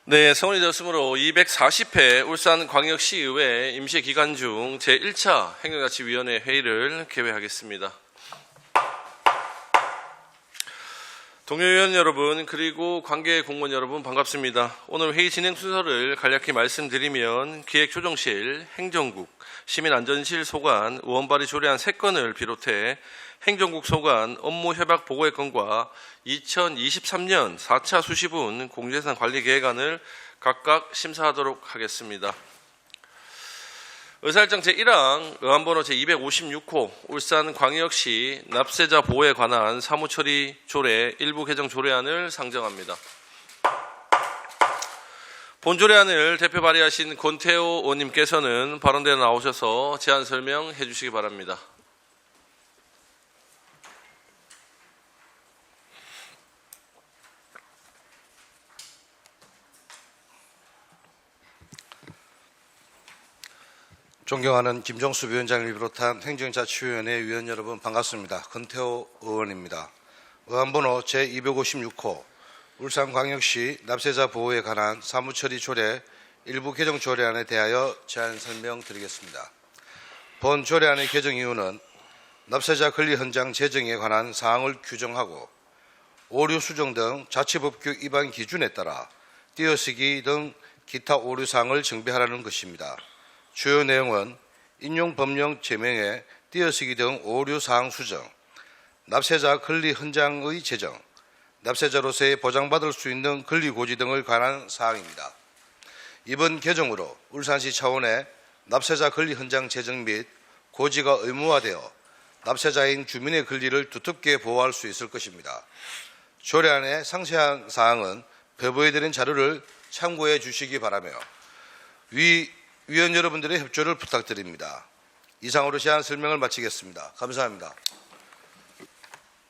네, 성원이 되었으므로 240회 울산광역시의회 임시기간 중 제1차 행정자치위원회 회의를 개회하겠습니다. 동료 의원 여러분 그리고 관계 공무원 여러분 반갑습니다. 오늘 회의 진행 순서를 간략히 말씀드리면 기획조정실, 행정국, 시민안전실 소관, 의원 발의 조례안 3건을 비롯해 행정국 소관 업무 협약 보고의 건과 2023년 4차 수시분 공유재산 관리 계획안을 각각 심사하도록 하겠습니다. 의사일정 제1항 의안번호 제256호 울산광역시 납세자 보호에 관한 사무처리 조례 일부 개정 조례안을 상정합니다. 본 조례안을 대표 발의하신 권태호 의원님께서는 발언대에 나오셔서 제안 설명해 주시기 바랍니다. 존경하는 김종수 위원장을 비롯한 행정자치위원회 위원 여러분 반갑습니다. 권태호 의원입니다. 의안번호 제256호 울산광역시 납세자 보호에 관한 사무처리 조례 일부 개정 조례안에 대하여 제안 설명드리겠습니다. 본 조례안의 개정 이유는 납세자 권리 현장 제정에 관한 사항을 규정하고 오류 수정 등 자치법규 위반 기준에 따라 띄어쓰기 등 기타 오류 사항을 정비하라는 것입니다. 주요 내용은 인용 법령 제명에 띄어쓰기 등 오류 사항 수정, 납세자 권리 현장의 제정, 납세자로서의 보장받을 수 있는 권리 고지 등을 관한 사항입니다. 이번 개정으로 울산시 차원의 납세자 권리 현장 제정 및 고지가 의무화되어 납세자인 주민의 권리를 두텁게 보호할 수 있을 것입니다. 조례안의 상세한 사항은 배부해드린 자료를 참고해 주시기 바라며 위원 여러분들의 협조를 부탁드립니다. 이상으로 제안 설명을 마치겠습니다. 감사합니다.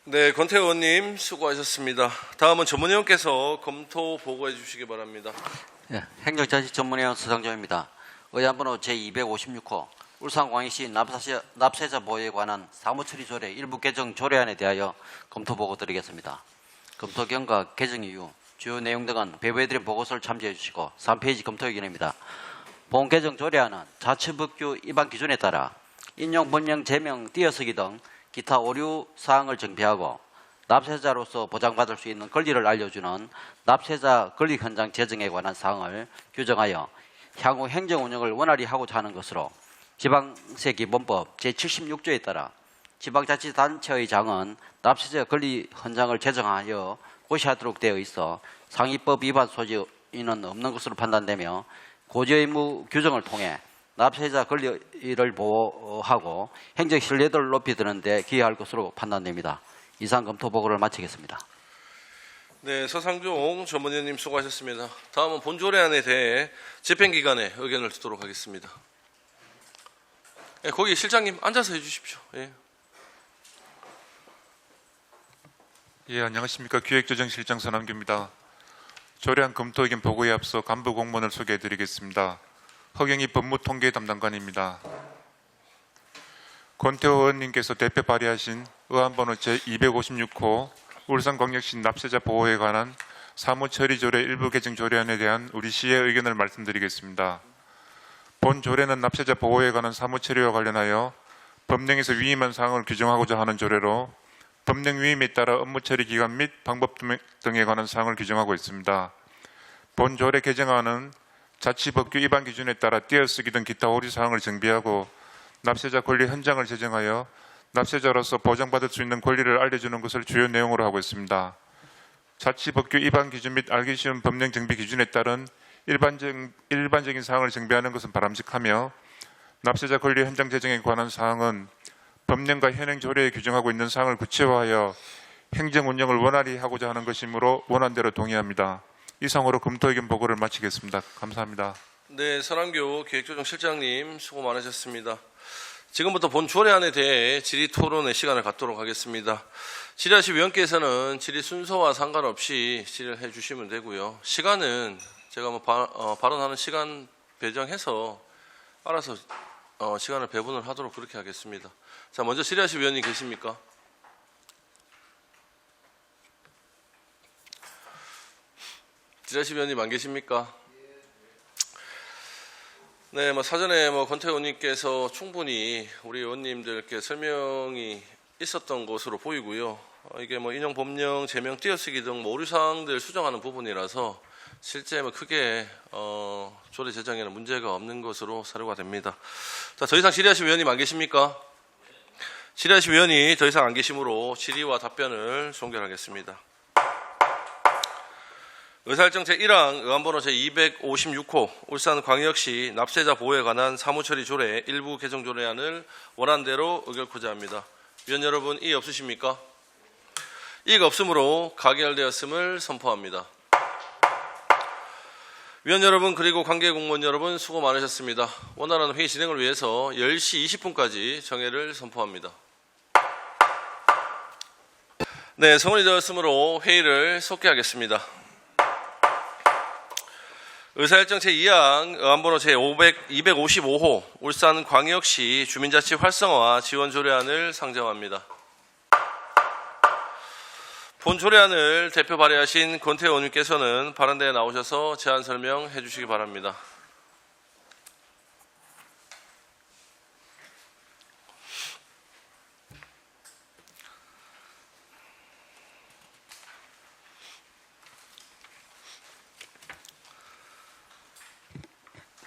네, 권태호 의원님 수고하셨습니다. 다음은 전문위원께서 검토 보고해 주시기 바랍니다. 네, 행정자치 전문위원 서상조입니다. 의안번호 제256호 울산광역시 납세자 보호에 관한 사무처리 조례 일부 개정 조례안에 대하여 검토 보고 드리겠습니다. 검토 경과 개정 이유, 주요 내용 등은 배부해드린 보고서를 참조해 주시고 3페이지 검토 의견입니다. 본 개정 조례안은 자치법규 위반 기준에 따라 인용 법령 제명 띄어쓰기 등 기타 오류 사항을 정비하고 납세자로서 보장받을 수 있는 권리를 알려주는 납세자 권리 현장 제정에 관한 사항을 규정하여 향후 행정 운영을 원활히 하고자 하는 것으로 지방세기본법 제76조에 따라 지방자치단체의 장은 납세자 권리 현장을 제정하여 고시하도록 되어 있어 상위법 위반 소지는 없는 것으로 판단되며 고지 의무 규정을 통해 납세자 권리를 보호하고 행정 신뢰도를 높이드는 데 기여할 것으로 판단됩니다. 이상 검토 보고를 마치겠습니다. 네, 서상종 전문위원님 수고하셨습니다. 다음은 본 조례안에 대해 집행기관의 의견을 듣도록 하겠습니다. 네, 거기 실장님 앉아서 해주십시오. 예. 예, 안녕하십니까. 기획조정실장 서남규입니다. 조례안 검토 의견 보고에 앞서 간부 공무원을 소개해드리겠습니다. 허경희 법무통계 담당관입니다. 권태호 의원님께서 대표 발의하신 의안번호 제256호 울산광역시 납세자 보호에 관한 사무처리 조례 일부 개정 조례안에 대한 우리 시의 의견을 말씀드리겠습니다. 본 조례는 납세자 보호에 관한 사무처리와 관련하여 법령에서 위임한 사항을 규정하고자 하는 조례로 법령 위임에 따라 업무 처리 기간 및 방법 등에 관한 사항을 규정하고 있습니다. 본 조례 개정안은 자치법규 위반 기준에 따라 띄어쓰기 등 기타 오류 사항을 정비하고 납세자 권리 현장을 제정하여 납세자로서 보장받을 수 있는 권리를 알려주는 것을 주요 내용으로 하고 있습니다. 자치법규 위반 기준 및 알기 쉬운 법령 정비 기준에 따른 일반적인 사항을 정비하는 것은 바람직하며 납세자 권리 현장 제정에 관한 사항은 법령과 현행 조례에 규정하고 있는 사항을 구체화하여 행정 운영을 원활히 하고자 하는 것이므로 원안대로 동의합니다. 이상으로 검토 의견 보고를 마치겠습니다. 감사합니다. 네, 서남교 기획조정실장님 수고 많으셨습니다. 지금부터 본 조례안에 대해 질의 토론의 시간을 갖도록 하겠습니다. 질의하실 위원께서는 질의 순서와 상관없이 질의를 해주시면 되고요. 시간은 제가 발언하는 시간 배정해서 알아서 시간을 배분을 하도록 그렇게 하겠습니다. 자, 먼저 질의하실 위원님 계십니까? 지라시 위원님 안 계십니까? 네, 사전에 권태 의원님께서 충분히 우리 의원님들께 설명이 있었던 것으로 보이고요. 이게 인용 법령, 제명, 띄어쓰기 등 오류 사항들 수정하는 부분이라서 실제 크게 조례 제정에는 문제가 없는 것으로 사료가 됩니다. 자, 더 이상 질의하실 위원님 안 계십니까? 질의하실 위원이 더 이상 안 계시므로 질의와 답변을 종결하겠습니다. 의사일정 제1항 의안번호 제256호 울산광역시 납세자 보호에 관한 사무처리 조례 일부 개정 조례안을 원안대로 의결코자 합니다. 위원 여러분, 이의 없으십니까? 이의가 없으므로 가결되었음을 선포합니다. 위원 여러분 그리고 관계 공무원 여러분 수고 많으셨습니다. 원활한 회의 진행을 위해서 10시 20분까지 정회를 선포합니다. 네, 성원이 되었으므로 회의를 속개하겠습니다. 의사일정 제2항 의안번호 제255호 울산광역시 주민자치 활성화 지원 조례안을 상정합니다. 본 조례안을 대표 발의하신 권태 의원님께서는 발언대에 나오셔서 제안 설명해 주시기 바랍니다.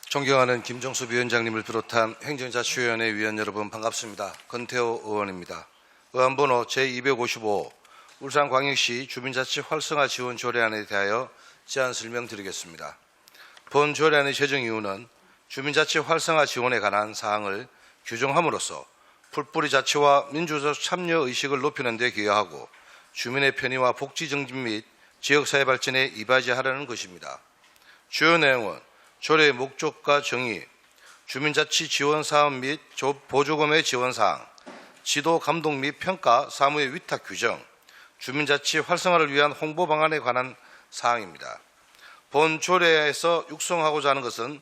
존경하는 김정수 위원장님을 비롯한 행정자치위원회 위원 여러분 반갑습니다. 권태호 의원입니다. 의안번호 제255 울산광역시 주민자치 활성화 지원 조례안에 대하여 제안 설명드리겠습니다. 본 조례안의 제정 이유는 주민자치 활성화 지원에 관한 사항을 규정함으로써 풀뿌리 자치와 민주적 참여 의식을 높이는 데 기여하고 주민의 편의와 복지 증진 및 지역사회 발전에 이바지하라는 것입니다. 주요 내용은 조례의 목적과 정의, 주민자치 지원사업 및 보조금의 지원사항, 지도 감독 및 평가 사무의 위탁 규정, 주민자치 활성화를 위한 홍보 방안에 관한 사항입니다. 본 조례에서 육성하고자 하는 것은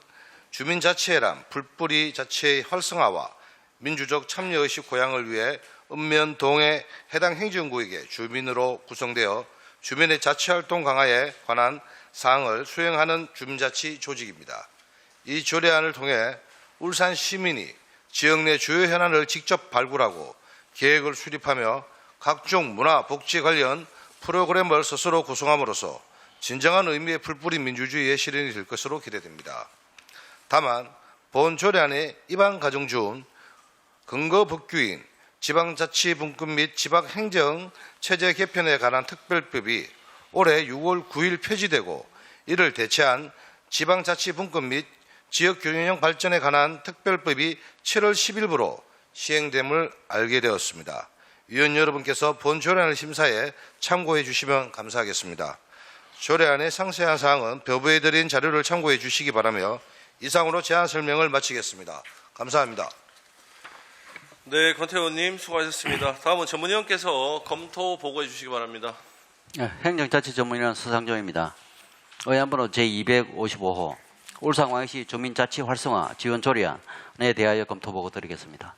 주민자치회란 풀뿌리 자치의 활성화와 민주적 참여의식 고양을 위해 읍면동의 해당 행정구역의 주민으로 구성되어 주민의 자치활동 강화에 관한 사항을 수행하는 주민자치 조직입니다. 이 조례안을 통해 울산 시민이 지역 내 주요 현안을 직접 발굴하고 계획을 수립하며 각종 문화, 복지 관련 프로그램을 스스로 구성함으로써 진정한 의미의 풀뿌리 민주주의의 실현이 될 것으로 기대됩니다. 다만 본 조례안의 입안 가정 중 근거 법규인 지방자치분권 및 지방행정 체제 개편에 관한 특별법이 올해 6월 9일 폐지되고 이를 대체한 지방자치분권 및 지역균형 발전에 관한 특별법이 7월 10일부로 시행됨을 알게 되었습니다. 위원 여러분께서 본 조례안을 심사해 참고해 주시면 감사하겠습니다. 조례안의 상세한 사항은 배부해 드린 자료를 참고해 주시기 바라며 이상으로 제안 설명을 마치겠습니다. 감사합니다. 네, 권태 의원님 수고하셨습니다. 다음은 전문위원께서 검토 보고해 주시기 바랍니다. 행정자치 전문위원 서상조입니다. 의안번호 제255호 울산광역시 주민자치 활성화 지원 조례안에 대하여 검토 보고 드리겠습니다.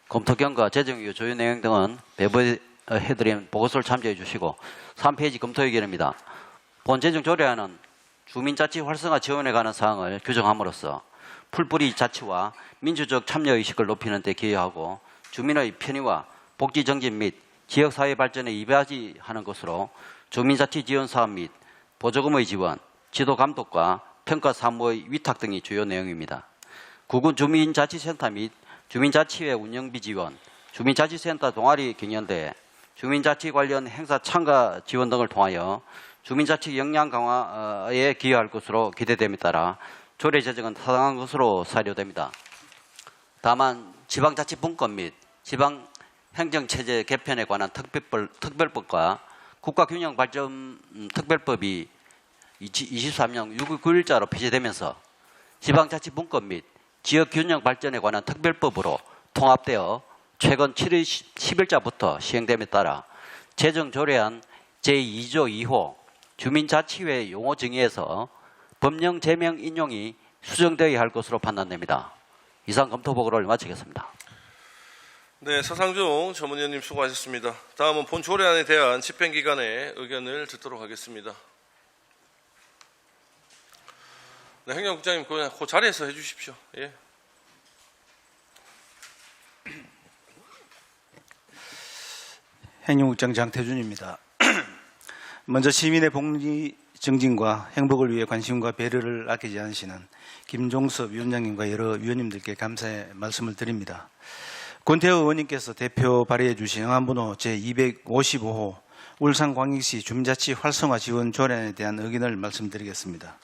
검토 경과, 재정 이유, 조율 내용 등은 배부해드린 보고서를 참조해 주시고 3페이지 검토 의견입니다. 본 재정 조례안은 주민자치 활성화 지원에 관한 사항을 규정함으로써 풀뿌리 자치와 민주적 참여의식을 높이는 데 기여하고 주민의 편의와 복지 정진 및 지역사회 발전에 이바지하는 것으로 주민자치 지원 사업 및 보조금의 지원, 지도 감독과 평가 사무의 위탁 등이 주요 내용입니다. 구군 주민자치센터 및 주민자치회 운영비 지원, 주민자치센터 동아리 경연대회, 주민자치 관련 행사 참가 지원 등을 통하여 주민자치 역량 강화에 기여할 것으로 기대됨에 따라 조례 제정은 타당한 것으로 사료됩니다. 다만 지방자치분권 및 지방행정체제 개편에 관한 특별법과 국가균형발전 특별법이 23년 6월 9일자로 폐지되면서 지방자치분권 및 지역균형발전에 관한 특별법으로 통합되어 최근 7월 10일자부터 시행됨에 따라 제정조례안 제2조 2호 주민자치회 용어 정의에서 법령 제명 인용이 수정되어야 할 것으로 판단됩니다. 이상 검토 보고를 마치겠습니다. 네, 서상중 전문위원님 수고하셨습니다. 다음은 본 조례안에 대한 집행기관의 의견을 듣도록 하겠습니다. 네, 행정국장님 그냥 그 자리에서 해주십시오. 예. 행정국장 장태준입니다. 먼저 시민의 복리 증진과 행복을 위해 관심과 배려를 아끼지 않으시는 김종섭 위원장님과 여러 위원님들께 감사의 말씀을 드립니다. 권태호 의원님께서 대표 발의해 주신 응안번호 제255호 울산광역시 주민자치 활성화 지원 조례안에 대한 의견을 말씀드리겠습니다.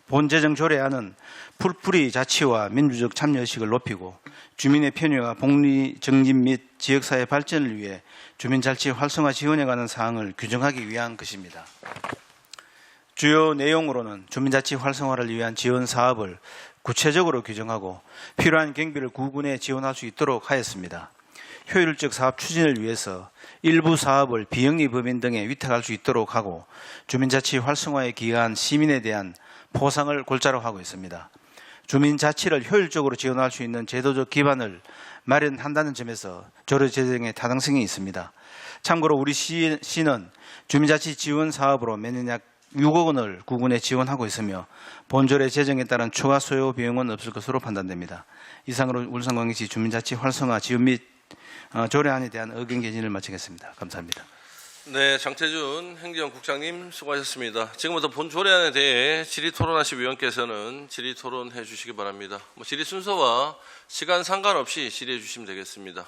본 재정 조례안은 풀뿌리 자치와 민주적 참여의식을 높이고 주민의 편의와 복리 증진 및 지역사회 발전을 위해 주민자치 활성화 지원에 관한 사항을 규정하기 위한 것입니다. 주요 내용으로는 주민자치 활성화를 위한 지원 사업을 구체적으로 규정하고 필요한 경비를 구군에 지원할 수 있도록 하였습니다. 효율적 사업 추진을 위해서 일부 사업을 비영리 법인 등에 위탁할 수 있도록 하고 주민자치 활성화에 기여한 시민에 대한 보상을 골자로 하고 있습니다. 주민자치를 효율적으로 지원할 수 있는 제도적 기반을 마련한다는 점에서 조례 제정에 타당성이 있습니다. 참고로 우리 시는 주민자치 지원 사업으로 매년 약 6억 원을 구군에 지원하고 있으며 본조례 제정에 따른 추가 소요 비용은 없을 것으로 판단됩니다. 이상으로 울산광역시 주민자치 활성화 지원 및 조례안에 대한 의견 개진을 마치겠습니다. 감사합니다. 네, 장태준 행정국장님 수고하셨습니다. 지금부터 본 조례안에 대해 질의토론하실 위원께서는 질의토론해 주시기 바랍니다. 질의 순서와 시간 상관없이 질의해 주시면 되겠습니다.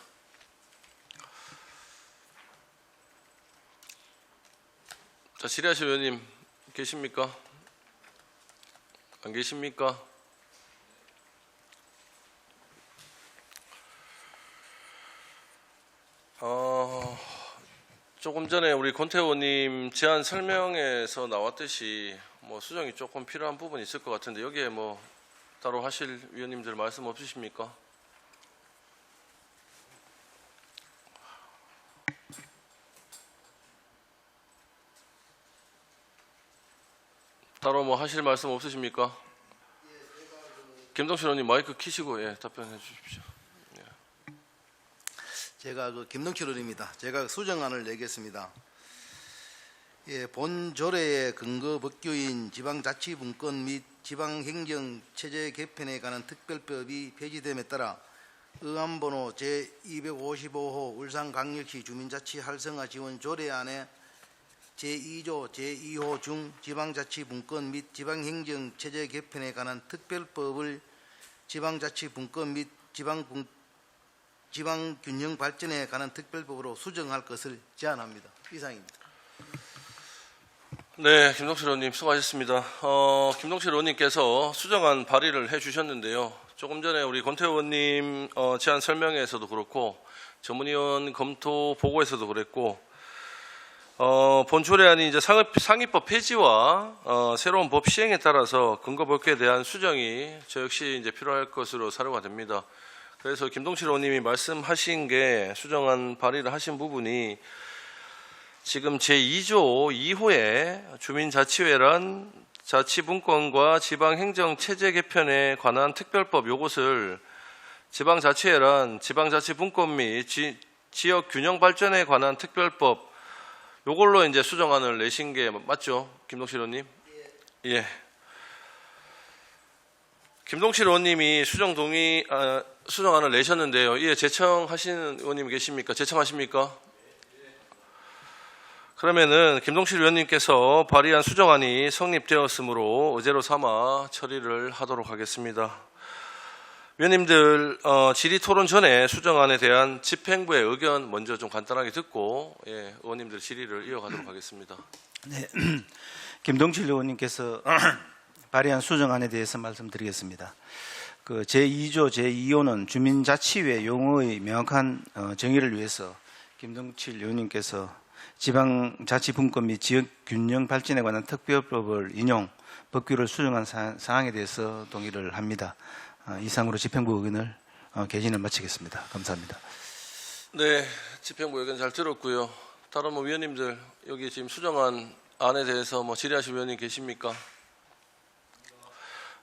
자, 질의하실 위원님 계십니까? 안 계십니까? 조금 전에 우리 권태호 의원님 제안 설명에서 나왔듯이 수정이 조금 필요한 부분이 있을 것 같은데 여기에 따로 하실 위원님들 말씀 없으십니까? 따로 하실 말씀 없으십니까? 김동실 의원님 마이크 키시고 답변해 주십시오. 제가 김동철 의원입니다. 제가 수정안을 내겠습니다. 본 조례의 근거 법규인 지방자치분권 및 지방행정체제 개편에 관한 특별법이 폐지됨에 따라 의안번호 제255호 울산광역시 주민자치 활성화 지원 조례안에 제2조 제2호 중 지방자치분권 및 지방행정체제 개편에 관한 특별법을 지방자치분권 및 지방균형 발전에 관한 특별법으로 수정할 것을 제안합니다. 이상입니다. 네, 김동실 의원님 수고하셨습니다. 김동실 의원님께서 수정안 발의를 해주셨는데요. 조금 전에 우리 권태호 의원님 제안 설명에서도 그렇고 전문위원 검토 보고에서도 그랬고 본 조례안이 이제 상위법 폐지와 새로운 법 시행에 따라서 근거 법규에 대한 수정이 저 역시 이제 필요할 것으로 사료가 됩니다. 그래서 김동실 의원님이 말씀하신 게 수정안 발의를 하신 부분이 지금 제2조 2호에 주민자치회란 자치분권과 지방행정체제 개편에 관한 특별법 요것을 지방자치회란 지방자치분권 및 지역균형 발전에 관한 특별법 요걸로 이제 수정안을 내신 게 맞죠? 김동실 의원님? 예. 김동실 의원님이 수정안을 내셨는데요. 이에 제청하시는 의원님 계십니까? 제청하십니까? 그러면은 김동실 의원님께서 발의한 수정안이 성립되었으므로 의제로 삼아 처리를 하도록 하겠습니다. 위원님들 질의 토론 전에 수정안에 대한 집행부의 의견 먼저 좀 간단하게 듣고 의원님들 질의를 이어가도록 하겠습니다. 네, 김동실 의원님께서 발의한 수정안에 대해서 말씀드리겠습니다. 그 제2조 제2호는 주민자치회 용어의 명확한 정의를 위해서 김동실 의원님께서 지방자치분권 및 지역균형 발전에 관한 특별법을 인용 법규를 수정한 사항에 대해서 동의를 합니다. 이상으로 집행부 의견을 개진을 마치겠습니다. 감사합니다. 네, 집행부 의견 잘 들었고요. 다른 위원님들 여기 지금 수정안 안에 대해서 질의하실 위원님 계십니까?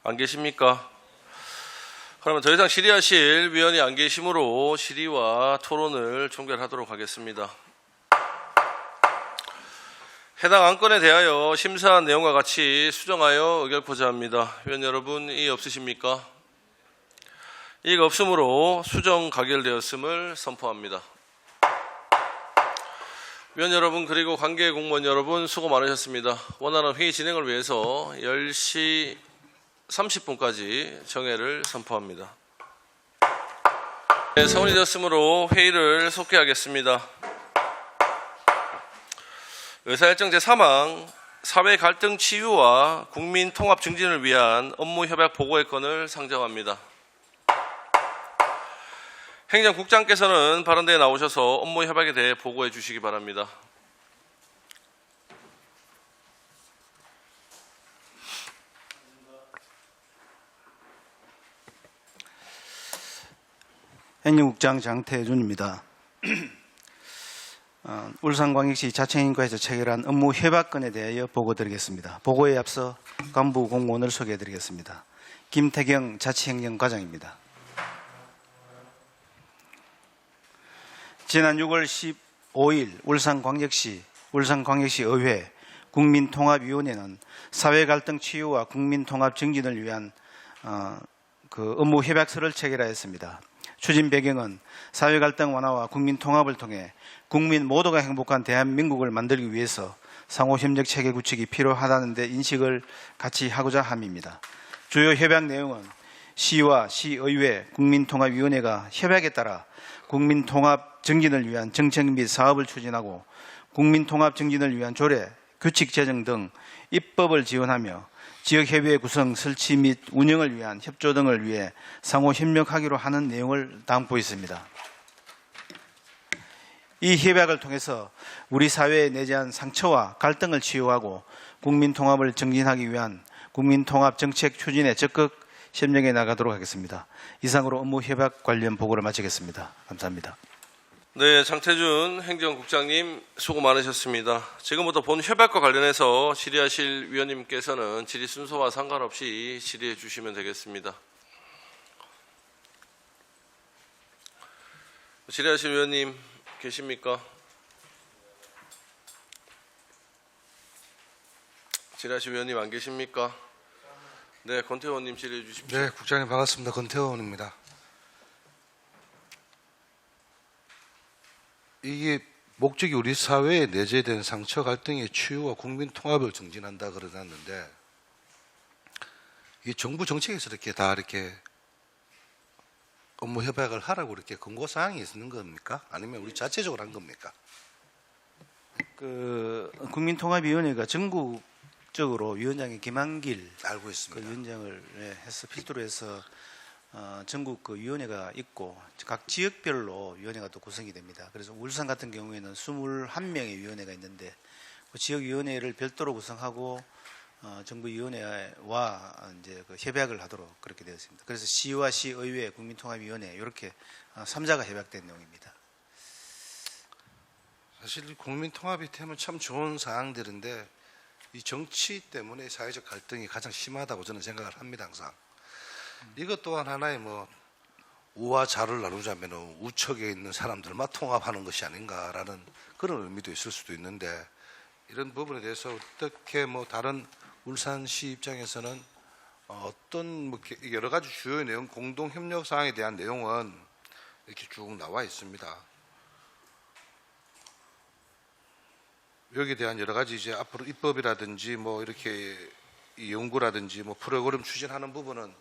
안 계십니까? 그러면 더 이상 질의하실 위원이 안 계시므로 질의와 토론을 종결하도록 하겠습니다. 해당 안건에 대하여 심사한 내용과 같이 수정하여 의결코자 합니다. 위원 여러분, 이의 없으십니까? 이의가 없으므로 수정 가결되었음을 선포합니다. 위원 여러분 그리고 관계 공무원 여러분 수고 많으셨습니다. 원활한 회의 진행을 위해서 10시 30분까지 정회를 선포합니다. 네, 성원이 되었으므로 회의를 속개하겠습니다. 의사일정 제3항 사회 갈등 치유와 국민 통합 증진을 위한 업무 협약 보고의 건을 상정합니다. 행정국장께서는 발언대에 나오셔서 업무 협약에 대해 보고해 주시기 바랍니다. 행정국장 장태준입니다. 울산광역시 자치행정과에서 체결한 업무 협약건에 대하여 보고드리겠습니다. 보고에 앞서 간부 공무원을 소개해드리겠습니다. 김태경 자치행정과장입니다. 지난 6월 15일 울산광역시 의회 국민통합위원회는 사회갈등 치유와 국민통합 증진을 위한 업무 협약서를 체결하였습니다. 추진 배경은 사회갈등 완화와 국민통합을 통해 국민 모두가 행복한 대한민국을 만들기 위해서 상호협력 체계 구축이 필요하다는 데 인식을 같이 하고자 함입니다. 주요 협약 내용은 시와 시의회 국민통합위원회가 협약에 따라 국민통합 증진을 위한 정책 및 사업을 추진하고 국민통합 증진을 위한 조례, 규칙 제정 등 입법을 지원하며 지역협의회 구성, 설치 및 운영을 위한 협조 등을 위해 상호 협력하기로 하는 내용을 담고 있습니다. 이 협약을 통해서 우리 사회에 내재한 상처와 갈등을 치유하고 국민통합을 증진하기 위한 국민통합 정책 추진에 적극 협력해 나가도록 하겠습니다. 이상으로 업무 협약 관련 보고를 마치겠습니다. 감사합니다. 네, 장태준 행정국장님 수고 많으셨습니다. 지금부터 본 협약과 관련해서 질의하실 위원님께서는 질의 순서와 상관없이 질의해 주시면 되겠습니다. 질의하실 위원님 계십니까? 질의하실 위원님 안 계십니까? 네, 권태호 의원님 질의해 주십시오. 네, 국장님 반갑습니다. 권태호 의원입니다. 이게 목적이 우리 사회에 내재된 상처 갈등의 치유와 국민 통합을 증진한다 그러놨는데 이 정부 정책에서 이렇게 다 이렇게 업무 협약을 하라고 이렇게 권고 사항이 있는 겁니까? 아니면 우리 자체적으로 한 겁니까? 국민통합위원회가 전국적으로 위원장이 김한길 알고 있습니다. 위원장을 해서 필두로 해서 전국 위원회가 있고 각 지역별로 위원회가 또 구성이 됩니다. 그래서 울산 같은 경우에는 21명의 위원회가 있는데 그 지역위원회를 별도로 구성하고 정부위원회와 이제 협약을 하도록 그렇게 되어 있습니다. 그래서 시와 시의회 국민통합위원회 이렇게 3자가 협약된 내용입니다. 사실 국민 통합이 되면 참 좋은 사항들인데 이 정치 때문에 사회적 갈등이 가장 심하다고 저는 생각을 합니다. 항상. 이것 또한 하나의 우와 좌를 나누자면 우측에 있는 사람들만 통합하는 것이 아닌가라는 그런 의미도 있을 수도 있는데 이런 부분에 대해서 어떻게 다른 울산시 입장에서는 어떤 여러 가지 주요 내용 공동 협력 사항에 대한 내용은 이렇게 쭉 나와 있습니다. 여기에 대한 여러 가지 이제 앞으로 입법이라든지 이렇게 이 연구라든지 프로그램 추진하는 부분은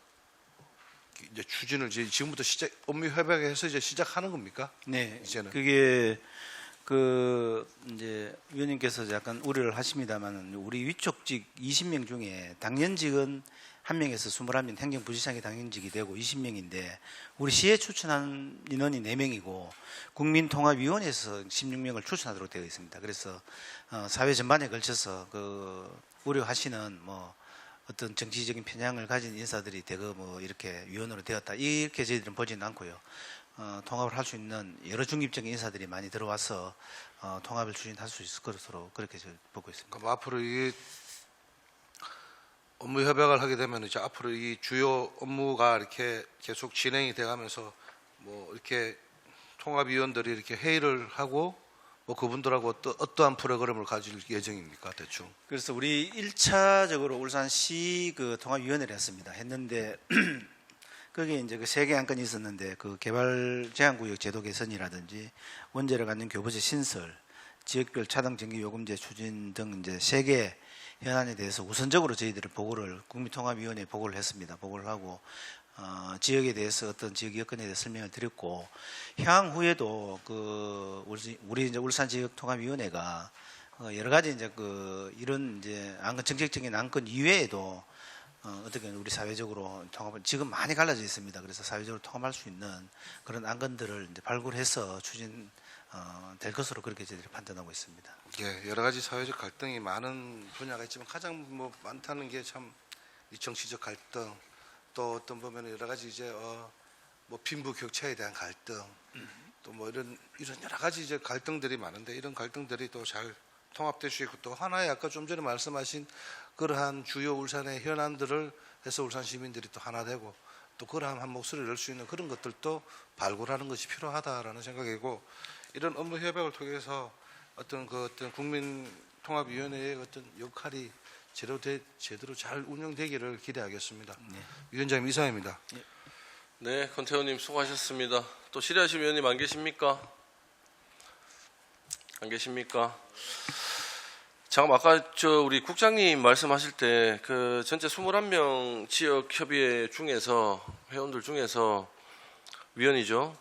이제 추진을 이제 지금부터 업무 협약에서 이제 시작하는 겁니까? 네, 이제는 그게 이제 위원님께서 약간 우려를 하십니다만 우리 위촉직 20명 중에 당연직은 1명에서 21명 행정부지장이 당연직이 되고 20명인데 우리 시에 추천한 인원이 4명이고 국민통합위원회에서 16명을 추천하도록 되어 있습니다. 그래서 사회 전반에 걸쳐서 우려하시는 어떤 정치적인 편향을 가진 인사들이 대거 이렇게 위원으로 되었다 이렇게 저희들은 보지는 않고요. 통합을 할 수 있는 여러 중립적인 인사들이 많이 들어와서 통합을 추진할 수 있을 것으로 그렇게 보고 있습니다. 그럼 앞으로 이 업무 협약을 하게 되면 이제 앞으로 이 주요 업무가 이렇게 계속 진행이 돼가면서 이렇게 통합위원들이 이렇게 회의를 하고 뭐 그분들하고 어떠한 프로그램을 가질 예정입니까, 대충? 그래서 우리 1차적으로 울산시 그 통합위원회를 했는데 거기에 이제 그 세 개 안건이 있었는데 그 개발 제한구역 제도 개선이라든지 원제를 갖는 교부제 신설, 지역별 차등 전기 요금제 추진 등 이제 세 개 현안에 대해서 우선적으로 저희들을 국민통합위원회에 보고를 했습니다. 보고를 하고 지역에 대해서 어떤 지역 여건에 대해서 설명을 드렸고 향후에도 그 우리 이제 울산 지역 통합위원회가 여러 가지 이제 그 이런 이제 정책적인 안건 이외에도 어떻게 우리 사회적으로 통합을 지금 많이 갈라져 있습니다. 그래서 사회적으로 통합할 수 있는 그런 안건들을 이제 발굴해서 추진 될 것으로 그렇게 저희들이 판단하고 있습니다. 예, 여러 가지 사회적 갈등이 많은 분야가 있지만 가장 뭐 많다는 게 참 이 정치적 갈등, 또 어떤 보면 여러 가지 이제 뭐 빈부 격차에 대한 갈등, 또 뭐 이런 여러 가지 이제 갈등들이 많은데 이런 갈등들이 또 잘 통합될 수 있고 또 하나의 아까 좀 전에 말씀하신 그러한 주요 울산의 현안들을 해서 울산 시민들이 또 하나 되고 또 그러한 한 목소리를 낼 수 있는 그런 것들도 발굴하는 것이 필요하다라는 생각이고 이런 업무 협약을 통해서 어떤 국민통합위원회의 어떤 역할이 제대로 잘 운영되기를 기대하겠습니다. 네. 위원장님 이상입니다. 네, 권태호님 수고하셨습니다. 또 실의하실 위원님 안 계십니까? 안 계십니까? 잠깐 아까 우리 국장님 말씀하실 때 그 전체 21명 지역 협의회 중에서 회원들 중에서 위원이죠.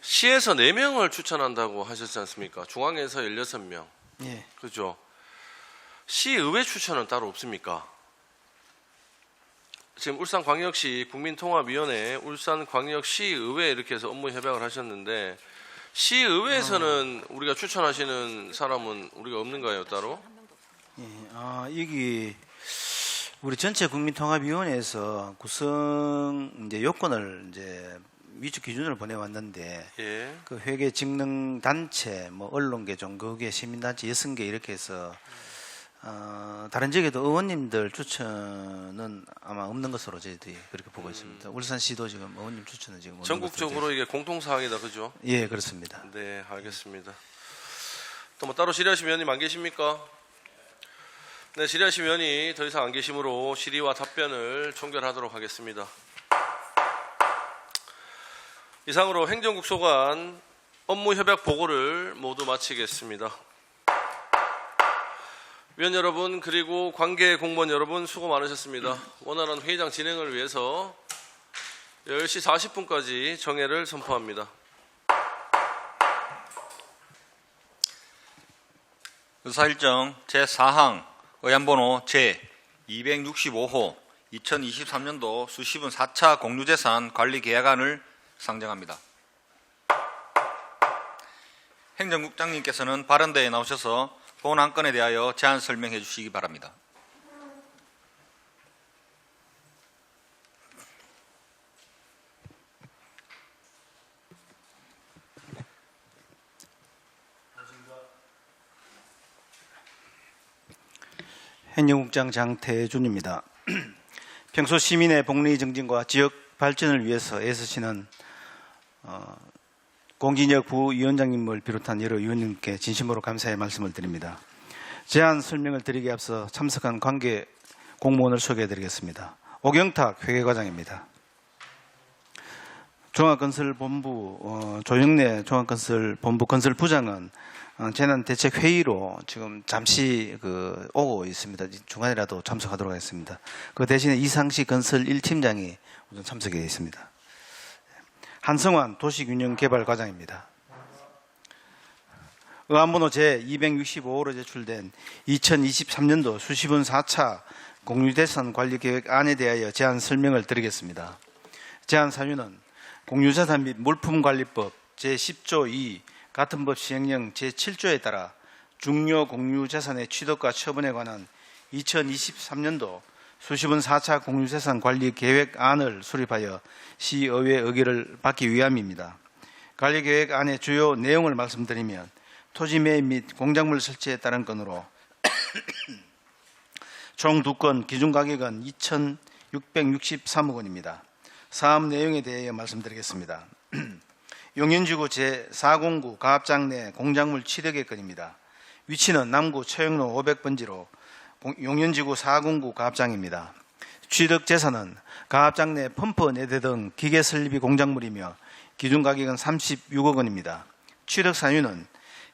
시에서 4명을 추천한다고 하셨지 않습니까? 중앙에서 16명. 예. 그죠? 시의회 추천은 따로 없습니까? 지금 울산광역시 국민통합위원회, 울산광역시의회 이렇게 해서 업무 협약을 하셨는데 시의회에서는 우리가 추천하시는 사람은 우리가 없는가요, 따로? 예. 여기 우리 전체 국민통합위원회에서 구성 이제 요건을 이제 위축 기준을 보내왔는데 예. 그 회계 직능 단체, 뭐 언론계, 종교계, 시민단체 6개 이렇게 해서 다른 지역에도 의원님들 추천은 아마 없는 것으로 저희들이 그렇게 보고 있습니다. 울산시도 지금 의원님 추천은 지금 없는 전국적으로 것으로 이게 공통사항이다, 그죠? 예, 그렇습니다. 네, 알겠습니다. 또 뭐 따로 질의하신 위원님 안 계십니까? 네, 질의하신 위원이 더 이상 안 계시므로 질의와 답변을 종결하도록 하겠습니다. 이상으로 행정국 소관 업무 협약 보고를 모두 마치겠습니다. 위원 여러분 그리고 관계 공무원 여러분 수고 많으셨습니다. 원활한 회의장 진행을 위해서 10시 40분까지 정회를 선포합니다. 의사일정 제4항 의안번호 제265호 2023년도 수시분 4차 공유재산 관리계약안을 상정합니다. 행정국장님께서는 발언대에 나오셔서 본 안건에 대하여 제안 설명해 주시기 바랍니다. 행정국장 장태준입니다. 평소 시민의 복리 증진과 지역 발전을 위해서 애쓰시는 공진혁 부위원장님을 비롯한 여러 위원님께 진심으로 감사의 말씀을 드립니다. 제안 설명을 드리기에 앞서 참석한 관계 공무원을 소개해드리겠습니다. 오경탁 회계과장입니다. 종합건설본부 조영래 종합건설본부 건설부장은 재난대책회의로 지금 잠시 오고 있습니다. 중간이라도 참석하도록 하겠습니다. 그 대신에 이상식 건설 1팀장이 우선 참석해 있습니다. 한성환 도시균형개발과장입니다. 의안번호 제265호로 제출된 2023년도 수시분 4차 공유재산 관리계획안에 대하여 제안 설명을 드리겠습니다. 제안 사유는 공유재산 및 물품관리법 제10조 2 같은 법 시행령 제7조에 따라 중요 공유재산의 취득과 처분에 관한 2023년도 수시분 4차 공유재산 관리계획안을 수립하여 시의회 의결을 받기 위함입니다. 관리계획안의 주요 내용을 말씀드리면 토지 매입 및 공작물 설치에 따른 건으로 총 2건 기준가격은 2,663억 원입니다. 사업 내용에 대해 말씀드리겠습니다. 용현지구 제409 가압장 내 공작물 취득의 건입니다. 위치는 남구 처형로 500번지로 용현지구 409 가압장입니다. 취득 재산은 가압장 내 펌프 4대 등 기계 설립이 공작물이며 기준 가격은 36억 원입니다. 취득 사유는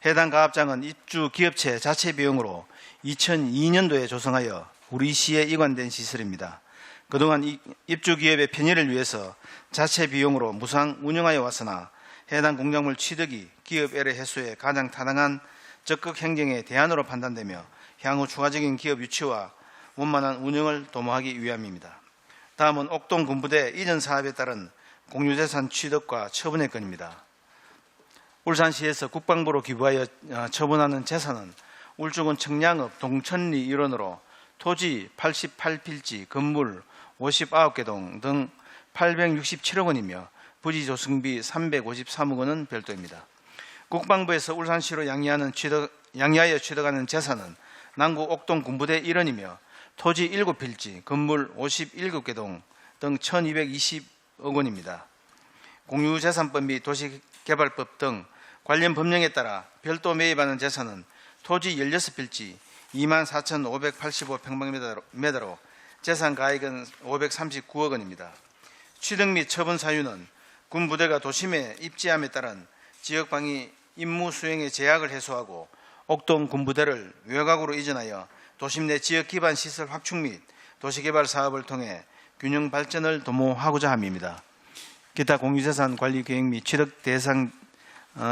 해당 가압장은 입주 기업체 자체 비용으로 2002년도에 조성하여 우리 시에 이관된 시설입니다. 그동안 입주 기업의 편의를 위해서 자체 비용으로 무상 운영하여 왔으나 해당 공작물 취득이 기업 애래 해소에 가장 타당한 적극 행정의 대안으로 판단되며 향후 추가적인 기업 유치와 원만한 운영을 도모하기 위함입니다. 다음은 옥동 군부대 이전 사업에 따른 공유재산 취득과 처분의 건입니다. 울산시에서 국방부로 기부하여 처분하는 재산은 울주군 청량읍 동천리 일원으로 토지 88필지, 건물 59개 동 등 867억 원이며 부지 조성비 353억 원은 별도입니다. 국방부에서 울산시로 양리하여 취득하는 재산은 남구 옥동 군부대 일원이며 토지 7필지, 건물 57개 동 등 1220억 원입니다. 공유재산법 및 도시개발법 등 관련 법령에 따라 별도 매입하는 재산은 토지 16필지 24,585평방미터로 재산 가액은 539억 원입니다. 취득 및 처분 사유는 군부대가 도심에 입지함에 따른 지역방위 임무 수행의 제약을 해소하고 옥동 군부대를 외곽으로 이전하여 도심 내 지역 기반 시설 확충 및 도시개발 사업을 통해 균형 발전을 도모하고자 함입니다. 기타 공유재산 관리 계획 및 취득 대상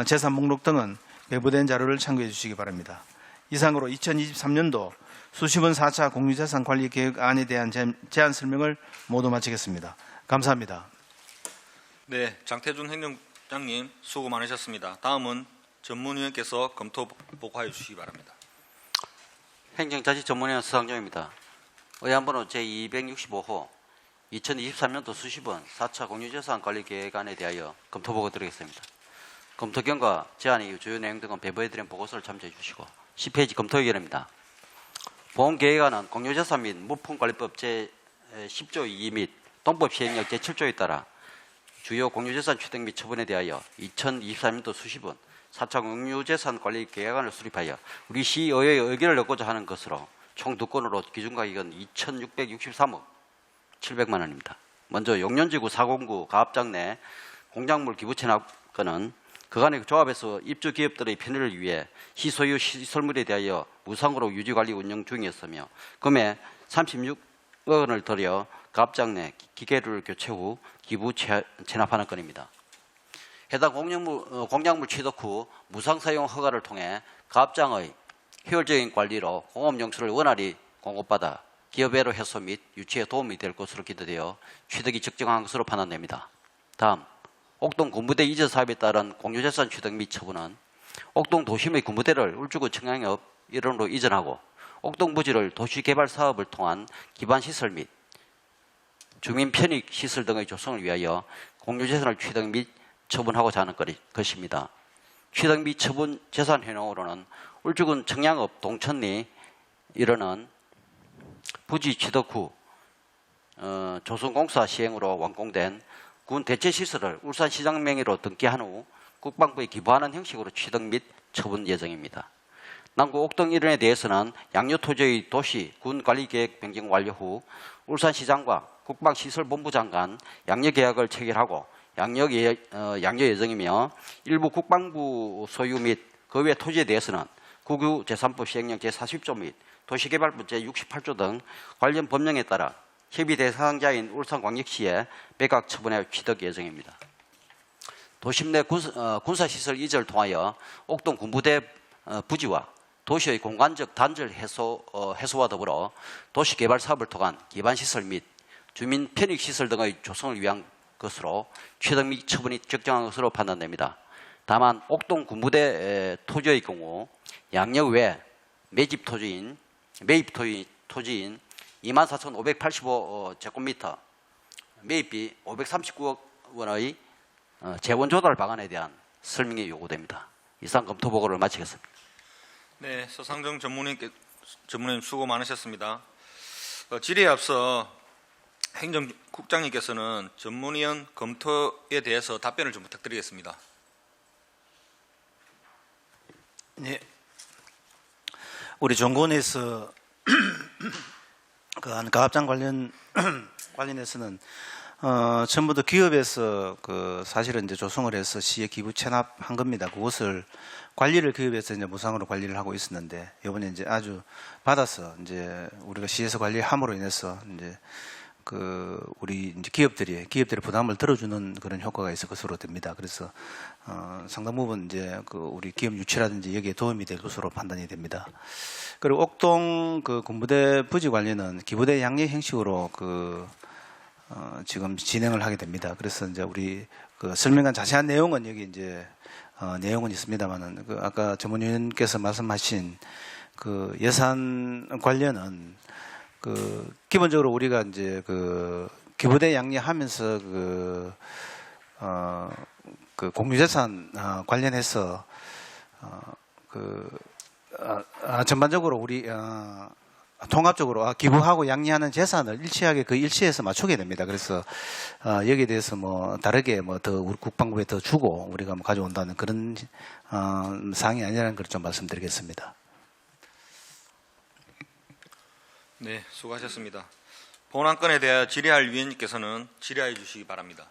재산 목록 등은 배부된 자료를 참고해 주시기 바랍니다. 이상으로 2023년도 수시번 4차 공유재산 관리 계획안에 대한 제안 설명을 모두 마치겠습니다. 감사합니다. 네, 장태준 행정국장님 수고 많으셨습니다. 다음은 전문위원께서 검토 보고하여 주시기 바랍니다. 행정자치전문위원 서상정입니다. 의안번호 제265호 2023년도 수시번 4차 공유재산 관리 계획안에 대하여 검토 보고 드리겠습니다. 검토 결과 제안 이후 주요 내용 등은 배부해드린 보고서를 참조해 주시고 10페이지 검토 의견입니다. 보험계획안은 공유재산 및 무품관리법 제10조 2 및 동법 시행령 제7조에 따라 주요 공유재산 취득 및 처분에 대하여 2023년도 수시번 4차 공유재산 관리 계획안을 수립하여 우리 시의회의 의견을 얻고자 하는 것으로 총 2건으로 기준가격은 2,663억 700만 원입니다. 먼저 용련지구 409 가압장 내 공작물 기부 체납건은 그간의 조합에서 입주 기업들의 편의를 위해 시소유 시설물에 대하여 무상으로 유지관리 운영 중이었으며 금액 36억 원을 들여 가압장 내 기계를 교체 후 기부 체납하는 건입니다. 해당 공작물 취득 후 무상 사용 허가를 통해 가압장의 효율적인 관리로 공업용수를 원활히 공급받아 기업애로 해소 및 유치에 도움이 될 것으로 기대되어 취득이 적정한 것으로 판단됩니다. 다음, 옥동 군부대 이전 사업에 따른 공유재산 취득 및 처분은 옥동 도심의 군부대를 울주군 청량읍 일원으로 이전하고 옥동 부지를 도시개발 사업을 통한 기반시설 및 주민 편익 시설 등의 조성을 위하여 공유재산을 취득 및 처분하고자 하는 것입니다. 취득 및 처분 재산 현황으로는 울주군 청량읍 동천리 일원은 부지 취득 후 조성공사 시행으로 완공된 군 대체시설을 울산시장 명의로 등기한 후 국방부에 기부하는 형식으로 취득 및 처분 예정입니다. 남구 옥동 일원에 대해서는 양료토지의 도시 군 관리계획 변경 완료 후 울산시장과 국방시설본부 장관 양료계약을 체결하고 양료 예정이며 일부 국방부 소유 및 그 외 토지에 대해서는 국유 제3법 시행령 제40조 및 도시개발법 제68조 등 관련 법령에 따라 협의 대상자인 울산광역시에 백악 처분하여 취득 예정입니다. 도심 내 군사시설 이전을 통하여 옥동 군부대 부지와 도시의 공간적 단절 해소와 더불어 도시개발 사업을 통한 기반시설 및 주민 편익시설 등의 조성을 위한 것으로 취득 및 처분이 적정한 것으로 판단됩니다. 다만 옥동 군부대 토지의 경우 양력 외 매입 토지인 24,585제곱미터 매입비 539억 원의 재원 조달 방안에 대한 설명이 요구됩니다. 이상 검토 보고를 마치겠습니다. 네, 서상정 전문위님 수고 많으셨습니다. 질의에 앞서 행정국장님께서는 전문위원 검토에 대해서 답변을 좀 부탁드리겠습니다. 네. 우리 정권에서 그 가압장 관련해서는 처음부터 기업에서 그 사실은 이제 조성을 해서 시에 기부 체납한 겁니다. 그것을 관리를 기업에서 이제 무상으로 관리를 하고 있었는데 이번에 이제 아주 받아서 이제 우리가 시에서 관리함으로 인해서 이제 그 우리 이제 기업들이 부담을 들어주는 그런 효과가 있을 것으로 됩니다. 그래서 상당 부분 이제 그 우리 기업 유치라든지 여기에 도움이 될 것으로 판단이 됩니다. 그리고 옥동 그 군부대 부지 관리는 기부대 양례 형식으로 그 지금 진행을 하게 됩니다. 그래서 이제 우리 그 설명한 자세한 내용은 여기 이제 내용은 있습니다만은 그 아까 전문위원께서 말씀하신 그 예산 관련은 그 기본적으로 우리가 이제 그 기부대 양리하면서 그 공유재산 관련해서 전반적으로 우리 통합적으로 기부하고 양리하는 재산을 일치하게 그 일치해서 맞추게 됩니다. 그래서 여기에 대해서 뭐 다르게 뭐 더 우리 국방부에 더 주고 우리가 뭐 가져온다는 그런 사항이 아니라는 걸 좀 말씀드리겠습니다. 네, 수고하셨습니다. 본 안건에 대하여 질의할 위원님께서는 질의하여 주시기 바랍니다.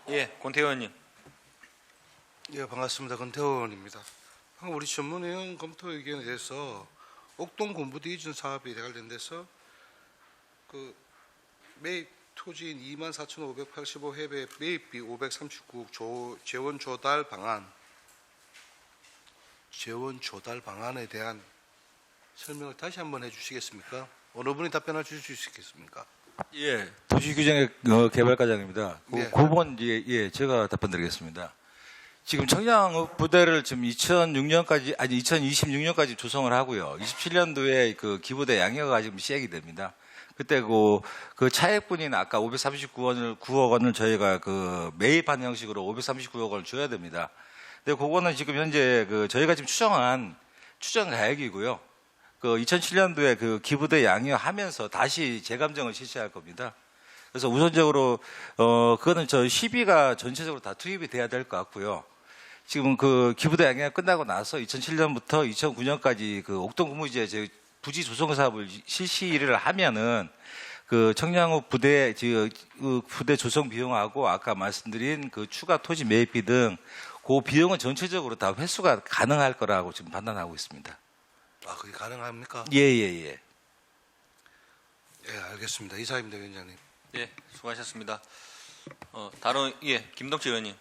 예, 권태호 의원님. 예, 반갑습니다. 권태호 의원입니다. 방금 우리 전문위원 검토 의견에 대해서 옥동 군부대 이전 사업이 대관련 돼서 그 매입 토지인 24,585회배 매입비 539억 재원 조달 방안에 대한 설명을 다시 한번 해주시겠습니까? 어느 분이 답변을 주실 수 있겠습니까? 예, 도시규정의 개발과장입니다. 네. 그 부분 제가 답변드리겠습니다. 지금 청량읍 부대를 지금 2026년까지 조성을 하고요. 27년도에 그 기부대 양여가 지금 시행이 됩니다. 그때 그 차액분인 아까 539억 원을 저희가 그 매입한 형식으로 539억 원을 줘야 됩니다. 근데 그거는 지금 현재 그 저희가 지금 추정 가액이고요. 그 2007년도에 그 기부대 양여하면서 다시 재감정을 실시할 겁니다. 그래서 우선적으로 그거는 저 시비가 전체적으로 다 투입이 돼야 될 것 같고요. 지금 그 기부대 양여가 끝나고 나서 2007년부터 2009년까지 그 옥동 군부지에 부지 조성 사업을 실시를 하면은 그 청량읍 부대 부대 조성 비용하고 아까 말씀드린 그 추가 토지 매입비 등 그 비용은 전체적으로 다 회수가 가능할 거라고 지금 판단하고 있습니다. 아, 그게 가능합니까? 예. 예, 알겠습니다. 이상입니다, 위원장님. 예, 수고하셨습니다. 다른 김동치 의원님.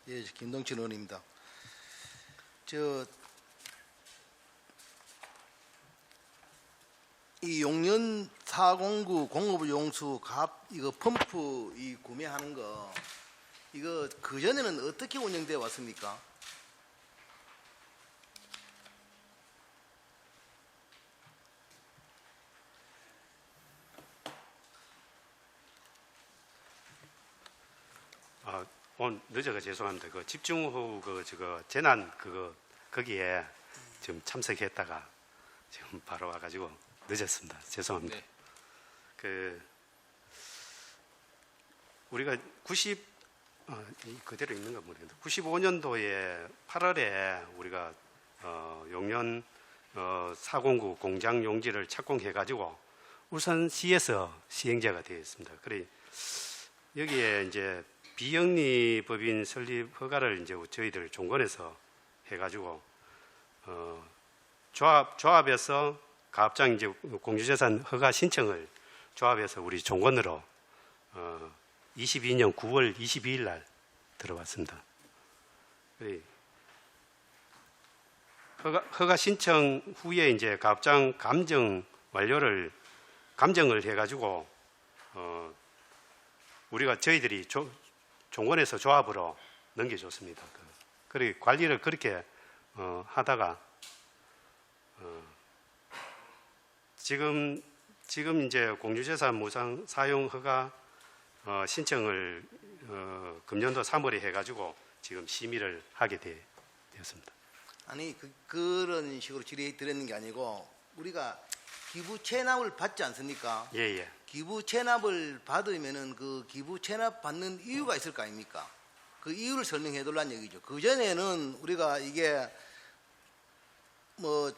예, 김동진 의원입니다. 이 용년 409 공업 용수 이거 펌프 구매하는 거 이거 그 전에는 어떻게 운영돼 왔습니까? 오늘 늦어가 죄송합니다. 그 집중호우 재난 거기에 지금 참석했다가 지금 바로 와가지고 늦었습니다. 죄송합니다. 네. 우리가 그대로 있는가 모르겠는데 95년도에 8월에 우리가 용년 409 공장 용지를 착공해가지고 울산시에서 시행자가 되어 있습니다. 그래 여기에 이제 비영리 법인 설립 허가를 이제 저희들 종건에서 해가지고 조합에서 가압장 이제 공유재산 허가 신청을 조합에서 우리 종건으로 22년 9월 22일 날 들어왔습니다. 그래 허가 신청 후에 이제 가압장 감정을 해가지고 우리가 저희들이 종건에서 조합으로 넘겨줬습니다. 그래 관리를 그렇게 하다가 지금 이제 공유재산 무상 사용 허가 신청을 금년도 3월에 해가지고 지금 심의를 하게 되었습니다. 아니 그런 식으로 질의드리는 게 아니고 우리가 기부 체납을 받지 않습니까? 예, 예. 기부 체납을 받으면은 그 기부 체납 받는 이유가 있을 거 아닙니까? 그 이유를 설명해 달라는 얘기죠. 그 전에는 우리가 이게 뭐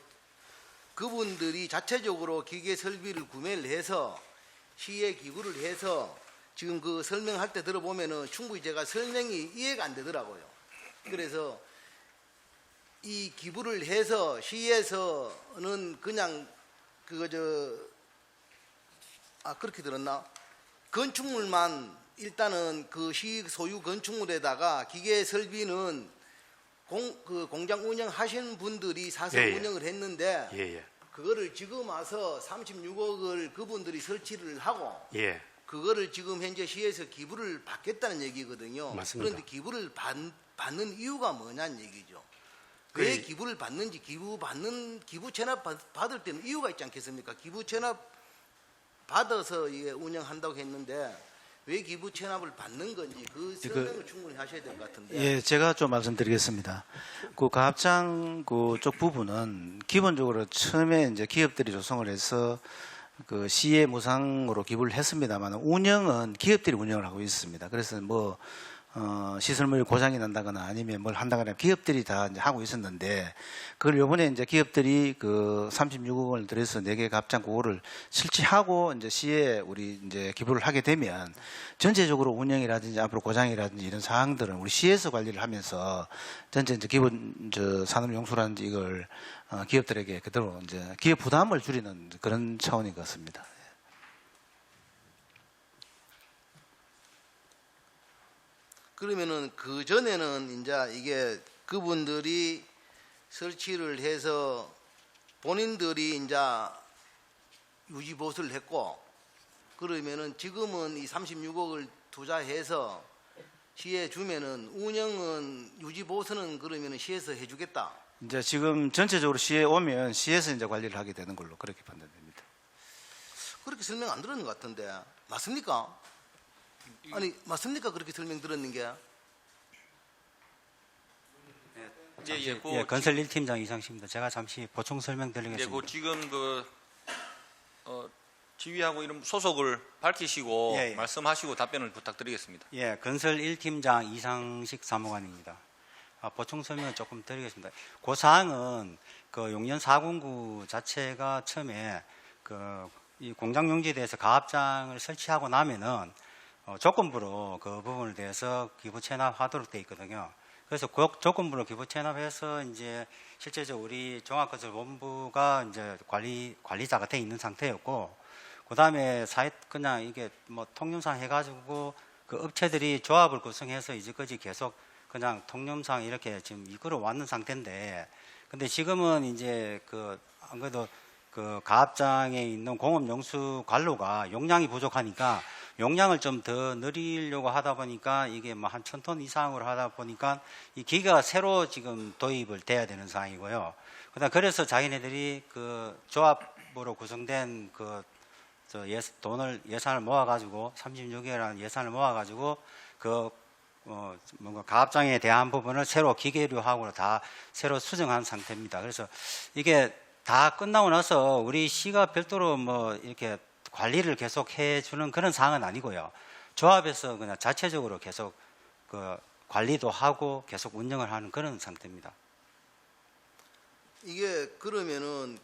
그분들이 자체적으로 기계 설비를 구매를 해서 시에 기부를 해서 지금 그 설명할 때 들어보면은 충분히 제가 설명이 이해가 안 되더라고요. 그래서 이 기부를 해서 시에서는 그냥 그렇게 들었나? 건축물만 일단은 그 시 소유 건축물에다가 기계 설비는 그 공장 운영하시는 분들이 사서 예, 예. 운영을 했는데 예, 예. 그거를 지금 와서 36억을 그분들이 설치를 하고 예. 그거를 지금 현재 시에서 기부를 받겠다는 얘기거든요. 맞습니다. 그런데 기부를 받는 이유가 뭐냐는 얘기죠. 왜 기부를 받는지 기부 체납 받을 때는 이유가 있지 않겠습니까? 기부 체납 받아서 이게 운영한다고 했는데 왜 기부 체납을 받는 건지 그 설명을 충분히 하셔야 될 것 같은데. 예, 제가 좀 말씀드리겠습니다. 그 가합장 그쪽 부분은 기본적으로 처음에 이제 기업들이 조성을 해서 그 시에 무상으로 기부를 했습니다만 운영은 기업들이 운영을 하고 있습니다. 그래서 뭐 시설물이 고장이 난다거나 아니면 뭘 한다거나 기업들이 다 이제 하고 있었는데 그걸 요번에 이제 기업들이 그 36억 원을 들여서 4개 갑장 그거를 실시하고 이제 시에 우리 이제 기부를 하게 되면 전체적으로 운영이라든지 앞으로 고장이라든지 이런 사항들은 우리 시에서 관리를 하면서 전체 이제 기본 산업용수라든지 이걸 기업들에게 그대로 이제 기업 부담을 줄이는 그런 차원인 것 같습니다. 그러면은 그 전에는 이제 이게 그분들이 설치를 해서 본인들이 이제 유지 보수를 했고 그러면은 지금은 이 36억을 투자해서 시에 주면은 운영은 유지 보수는 그러면은 시에서 해주겠다. 이제 지금 전체적으로 시에 오면 시에서 이제 관리를 하게 되는 걸로 그렇게 판단됩니다. 그렇게 설명 안 들었는 것 같은데 맞습니까? 아니 맞습니까? 그렇게 설명 들었는 게? 예, 건설 1팀장 이상식입니다. 제가 잠시 보충 설명드리겠습니다. 그 지금 지휘하고 이런 소속을 밝히시고 예, 예. 말씀하시고 답변을 부탁드리겠습니다. 예, 건설 1팀장 이상식 사무관입니다. 보충 설명을 조금 드리겠습니다. 그 사항은 그 용년 409 자체가 처음에 이 공장 용지에 대해서 가압장을 설치하고 나면은 조건부로 그 부분에 대해서 기부 체납하도록 돼 있거든요. 그래서 그 조건부로 기부 체납해서 이제 실제적으로 우리 종합건설본부가 이제 관리자가 돼 있는 상태였고, 그 다음에 그냥 이게 뭐 통념상 해가지고 그 업체들이 조합을 구성해서 이제까지 계속 그냥 통념상 이렇게 지금 이끌어 왔는 상태인데, 근데 지금은 이제 안 그래도 그 가압장에 있는 공업용수 관로가 용량이 부족하니까 용량을 좀 더 늘리려고 하다 보니까 이게 뭐 한 1000톤 이상으로 하다 보니까 이 기계가 새로 지금 도입을 돼야 되는 상황이고요. 그래서 자기네들이 그 조합으로 구성된 예산을 모아가지고 36억이라는 예산을 모아가지고 뭔가 가압장에 대한 부분을 새로 기계류하고 다 새로 수정한 상태입니다. 그래서 이게 다 끝나고 나서 우리 시가 별도로 뭐 이렇게 관리를 계속 해주는 그런 사항은 아니고요. 조합에서 그냥 자체적으로 계속 관리도 하고 계속 운영을 하는 그런 상태입니다. 이게 그러면은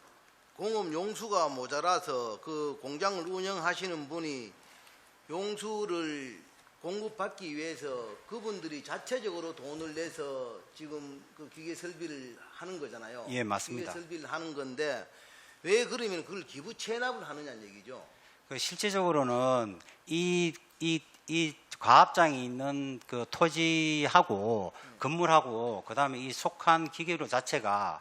공업 용수가 모자라서 그 공장을 운영하시는 분이 용수를 공급받기 위해서 그분들이 자체적으로 돈을 내서 지금 그 기계 설비를 하는 거잖아요. 예, 맞습니다. 기계 설비를 하는 건데 왜 그러면 그걸 기부 체납을 하느냐는 얘기죠. 실제적으로는 이 과합장이 있는 그 토지하고 건물하고 그다음에 이 속한 기계류 자체가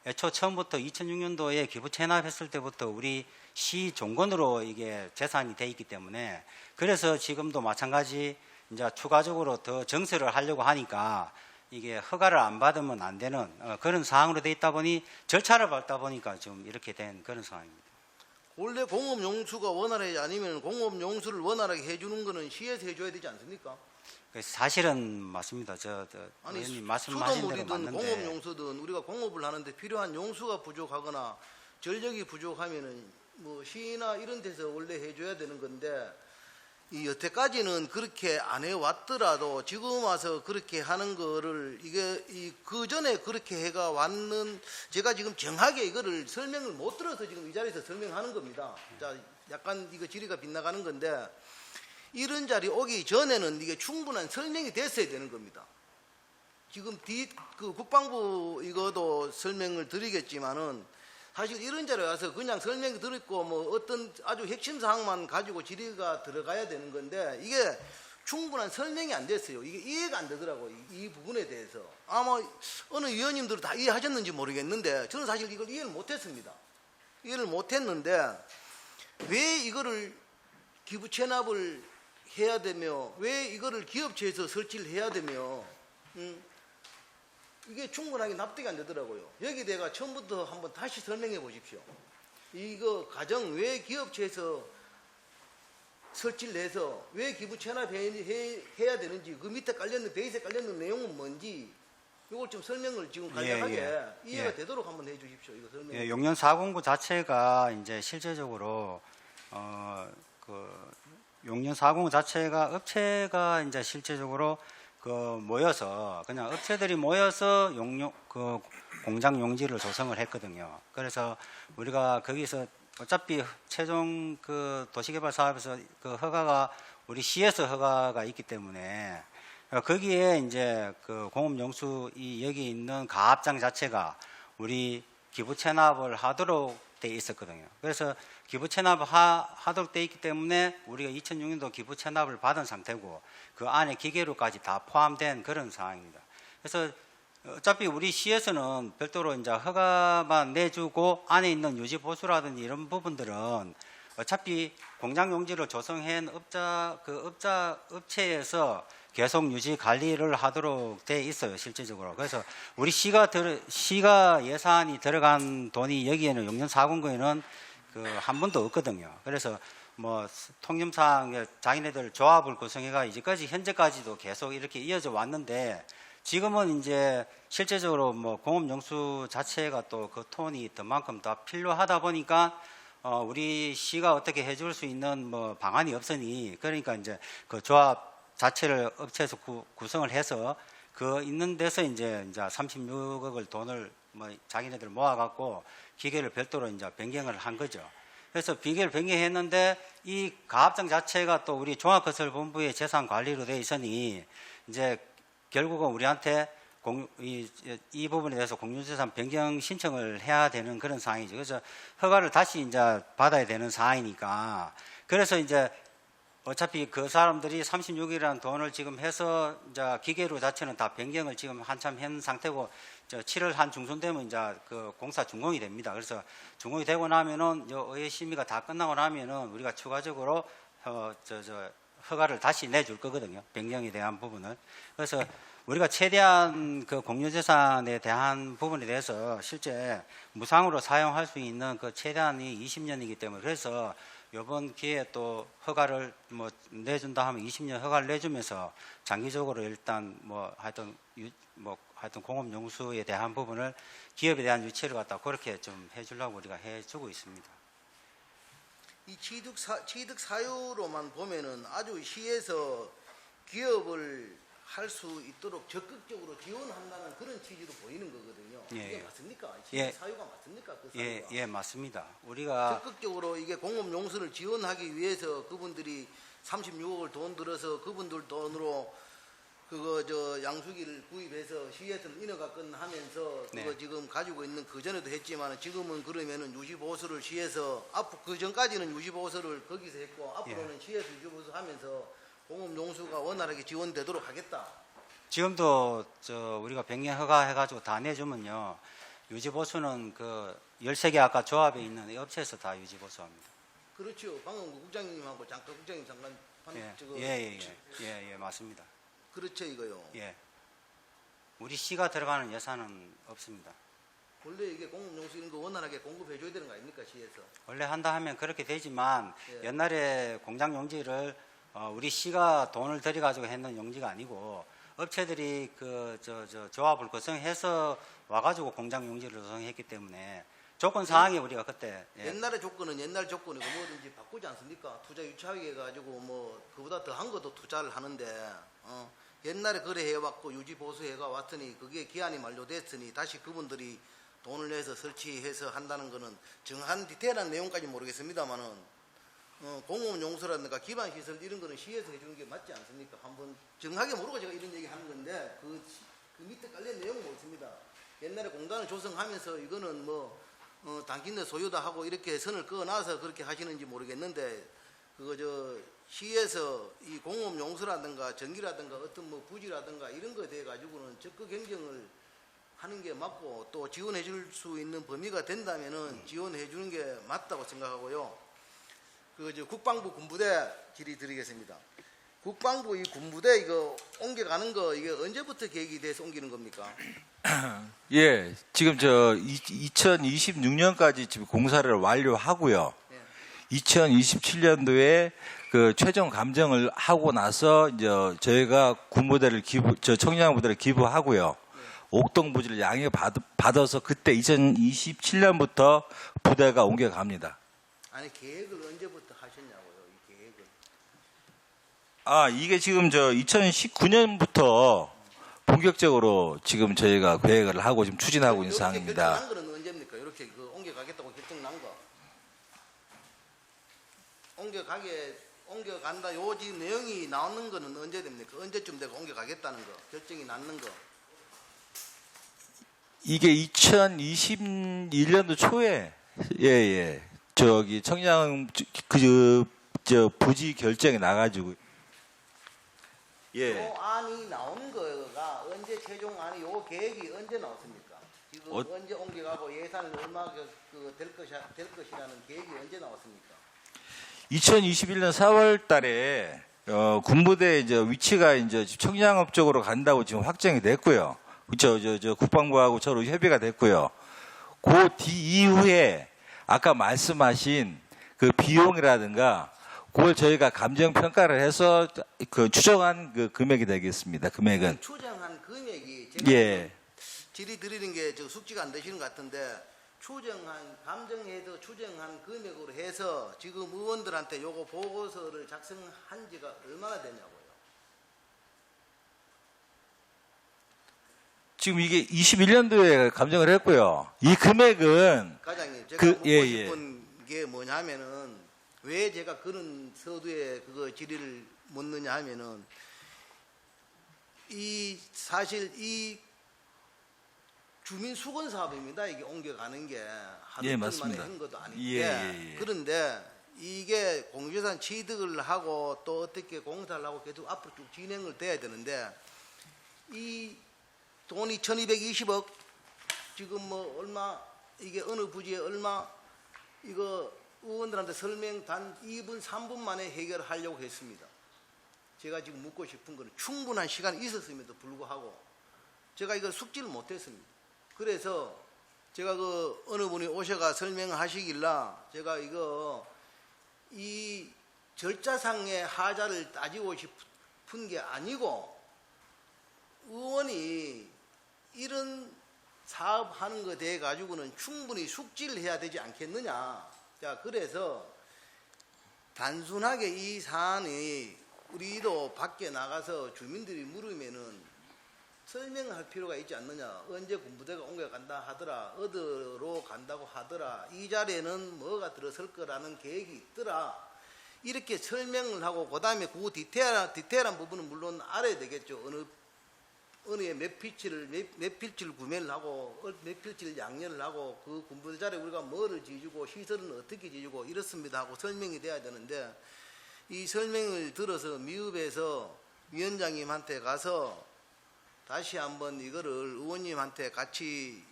애초 처음부터 2006년도에 기부 체납했을 때부터 우리 시 종건으로 이게 재산이 돼 있기 때문에, 그래서 지금도 마찬가지 이제 추가적으로 더 정설을 하려고 하니까 이게 허가를 안 받으면 안 되는 그런 사항으로 돼 있다 보니 절차를 밟다 보니까 좀 이렇게 된 그런 상황입니다. 원래 공업 용수가 원활하지 아니면 공업 용수를 원활하게 해주는 거는 시에서 해줘야 되지 않습니까? 사실은 맞습니다. 아니 의원님 말씀하신 대로 수도물이든 맞는데 공업용수든 우리가 공업을 하는데 필요한 용수가 부족하거나 전력이 부족하면은 뭐 시나 이런 데서 원래 해줘야 되는 건데 이 여태까지는 그렇게 안 해왔더라도 지금 와서 그렇게 하는 거를 이게 그 전에 그렇게 해가 왔는 제가 지금 정확하게 이거를 설명을 못 들어서 지금 이 자리에서 설명하는 겁니다. 자, 약간 이거 질의가 빗나가는 건데 이런 자리 오기 전에는 이게 충분한 설명이 됐어야 되는 겁니다. 지금 그 국방부 이거도 설명을 드리겠지만은 사실 이런 자리에 와서 그냥 설명 드렸고 뭐 어떤 아주 핵심 사항만 가지고 질의가 들어가야 되는 건데 이게 충분한 설명이 안 됐어요. 이게 이해가 안 되더라고요. 이 부분에 대해서. 아마 어느 위원님들은 다 이해하셨는지 모르겠는데 저는 사실 이걸 이해를 못했습니다. 이해를 못했는데 왜 이거를 기부 체납을 해야 되며 왜 이거를 기업체에서 설치를 해야 되며 이게 충분하게 납득이 안 되더라고요. 여기 내가 처음부터 한번 다시 설명해 보십시오. 이거 가정 왜 기업체에서 설치를 해서 왜 기부 체납해야 되는지 그 밑에 깔려있는 베이스에 깔려있는 내용은 뭔지 이걸 좀 설명을 지금 간략하게 이해가 되도록 한번 해 주십시오. 이거 설명. 예, 용년 409 자체가 이제 실제적으로 용년 409 자체가 업체가 이제 실제적으로 모여서 그냥 업체들이 모여서 공장 용지를 조성을 했거든요. 그래서 우리가 거기서 어차피 최종 도시개발 사업에서 허가가 우리 시에서 허가가 있기 때문에 거기에 이제 공업용수 여기 있는 가압장 자체가 우리 기부 체납을 하도록 돼 있었거든요. 그래서 기부 체납을 하도록 돼 있기 때문에 우리가 2006년도 기부 체납을 받은 상태고 그 안에 기계로까지 다 포함된 그런 상황입니다. 그래서 어차피 우리 시에서는 별도로 이제 허가만 내주고 안에 있는 유지 보수라든지 이런 부분들은 어차피 공장 용지를 조성한 업체에서 계속 유지 관리를 하도록 돼 있어요, 실질적으로. 그래서 우리 시가 예산이 들어간 돈이 여기에는 용년 409에는 한 번도 없거든요. 그래서 뭐 통념상 자기네들 조합을 구성해가 이제까지 현재까지도 계속 이렇게 이어져 왔는데 지금은 이제 실제적으로 뭐 공업용수 자체가 또 그 톤이 그만큼 더 필요하다 보니까 우리 시가 어떻게 해줄 수 있는 뭐 방안이 없으니 그러니까 이제 그 조합 자체를 업체에서 구성을 해서 그 있는 데서 이제 36억을 돈을 뭐 자기네들 모아갖고 기계를 별도로 이제 변경을 한 거죠. 그래서 기계를 변경했는데 이 가압장 자체가 또 우리 종합건설본부의 재산 관리로 돼 있으니 이제 결국은 우리한테 이 부분에 대해서 공유재산 변경 신청을 해야 되는 그런 상황이죠. 그래서 허가를 다시 이제 받아야 되는 상황이니까 그래서 이제 어차피 그 사람들이 36억이라는 돈을 지금 해서 이제 기계로 자체는 다 변경을 지금 한참 한 상태고 7월 한 중순 되면 이제 그 공사 준공이 됩니다. 그래서 준공이 되고 나면은 의회 심의가 다 끝나고 나면은 우리가 추가적으로 허가를 다시 내줄 거거든요. 변경에 대한 부분을. 그래서 우리가 최대한 그 공유재산에 대한 부분에 대해서 실제 무상으로 사용할 수 있는 그 최대한이 20년이기 때문에 그래서 이번 기회에 또 허가를 뭐 내준다 하면 20년 허가를 내주면서 장기적으로 일단 뭐 하여튼 공업용수에 대한 부분을 기업에 대한 유치를 갖다 그렇게 좀 해주려고 우리가 해주고 있습니다. 이 취득 사유로만 보면은 아주 시에서 기업을 할 수 있도록 적극적으로 지원한다는 그런 취지로 보이는 거거든요. 예, 이게 맞습니까? 취득 사유가 맞습니까? 그 사유가? 예, 맞습니다. 우리가 적극적으로 이게 공업용수를 지원하기 위해서 그분들이 36억을 돈 들어서 그분들 돈으로 양수기를 구입해서 시에서는 인허가권 하면서 그거 지금 가지고 있는 그 전에도 했지만 지금은 그러면은 유지보수를 시에서 그 전까지는 유지보수를 거기서 했고 앞으로는 시에서 유지보수 하면서 공업용수가 원활하게 지원되도록 하겠다. 지금도 우리가 변경 허가 해가지고 다 내주면요 유지보수는 그 13개 아까 조합에 있는 이 업체에서 다 유지보수합니다. 그렇죠. 방금 국장님하고 국장님 잠깐 예, 맞습니다. 그렇죠 이거요. 예. 우리 시가 들어가는 예산은 없습니다. 원래 이게 공업용수 이런 거 원활하게 공급해 줘야 되는 거 아닙니까 시에서? 원래 한다 하면 그렇게 되지만 옛날에 공장 용지를 우리 시가 돈을 들여 가지고 했는 용지가 아니고 업체들이 조합을 구성해서 와가지고 공장 용지를 구성했기 때문에 조건 사항이 우리가 그때 옛날의 조건은 옛날 조건이고 뭐든지 바꾸지 않습니까? 투자 유치하게 해가지고 뭐 그보다 더한 것도 투자를 하는데 옛날에 그래 해왔고 유지 보수해가 왔더니 그게 기한이 만료됐으니 다시 그분들이 돈을 내서 설치해서 한다는 거는 정한 디테일한 내용까지 모르겠습니다만은 공무원 용서라든가 기반 시설 이런 거는 시에서 해주는 게 맞지 않습니까? 한번 정확하게 모르고 제가 이런 얘기 하는 건데 그 밑에 깔린 내용은 모르겠습니다. 옛날에 공단을 조성하면서 이거는 뭐 당신네 소유다 하고 이렇게 선을 그어놔서 그렇게 하시는지 모르겠는데 그거 시에서 이 공업 용서라든가 전기라든가 어떤 뭐 부지라든가 이런 거에 대해 가지고는 적극 행정을 하는 게 맞고 또 지원해 줄 수 있는 범위가 된다면은 지원해 주는 게 맞다고 생각하고요. 국방부 군부대 질의 드리겠습니다. 국방부 이 군부대 이거 옮겨가는 거 이게 언제부터 계획이 돼서 옮기는 겁니까? 예, 지금 2026년까지 지금 공사를 완료하고요. 2027년도에 그 최종 감정을 하고 나서 이제 저희가 군부대를 청량부대를 기부하고요. 옥동 부지를 양해 받아서 그때 2027년부터 부대가 옮겨갑니다. 아니 계획을 언제부터 하셨냐고요? 이 계획을. 이게 지금 2019년부터 본격적으로 지금 저희가 계획을 하고 지금 추진하고 있는 상황입니다. 결정난 거는 언제입니까? 이렇게 옮겨가겠다고 결정난 거. 옮겨간다. 요 지금 내용이 나오는 거는 언제 됩니까? 언제쯤 되고 옮겨가겠다는 거. 결정이 났는 거. 이게 2021년도 초에 청량 부지 결정이 나가지고 요 안이 나온 거가 언제 최종 안이 요 계획이 언제 나왔습니까? 지금 언제 옮겨가고 예산을 얼마 될 것이라는 계획이 언제 나왔습니까? 2021년 4월 달에 군부대 위치가 청량읍 쪽으로 간다고 지금 확정이 됐고요. 국방부하고 서로 협의가 됐고요. 그 뒤 이후에 아까 말씀하신 그 비용이라든가 그걸 저희가 감정 평가를 해서 추정한 그 금액이 되겠습니다. 금액은 추정한 금액이 제가 질의 드리는 게 숙지가 안 되시는 것 같은데 감정해서 추정한 금액으로 해서 지금 의원들한테 요거 보고서를 작성한 지가 얼마나 되냐고요? 지금 이게 21년도에 감정을 했고요. 이 금액은 과장님 제가 묻고 싶은 게 뭐냐면은 왜 제가 그런 서두에 질의를 묻느냐 하면은 사실 이 주민 수건 사업입니다. 이게 옮겨가는 게 하루 이틀 만에 한 것도 아닌데 그런데 이게 공유재산 취득을 하고 또 어떻게 공사를 하고 계속 앞으로 쭉 진행을 돼야 되는데 이 돈이 1220억 지금 뭐 얼마 이게 어느 부지에 얼마 이거 의원들한테 설명 단 2분 3분 만에 해결하려고 했습니다. 제가 지금 묻고 싶은 거는 충분한 시간이 있었음에도 불구하고 제가 이걸 숙지를 못했습니다. 그래서 제가 어느 분이 오셔가 설명하시길라 제가 이 절차상의 하자를 따지고 싶은 게 아니고 의원이 이런 사업하는 것에 대해 가지고는 충분히 숙지를 해야 되지 않겠느냐. 자, 그래서 단순하게 이 사안이 우리도 밖에 나가서 주민들이 물으면은 설명할 필요가 있지 않느냐. 언제 군부대가 옮겨간다 하더라. 어디로 간다고 하더라. 이 자리에는 뭐가 들어설 거라는 계획이 있더라. 이렇게 설명을 하고 그다음에 그 디테일한 부분은 물론 알아야 되겠죠. 어느에 몇 필지를 구매를 하고 몇 필지를 양렬을 하고 그 군부대 자리에 우리가 뭐를 지어주고 시설은 어떻게 지어주고 이렇습니다 하고 설명이 돼야 되는데 이 설명을 들어서 미흡해서 위원장님한테 가서 다시 한번 이거를 의원님한테 같이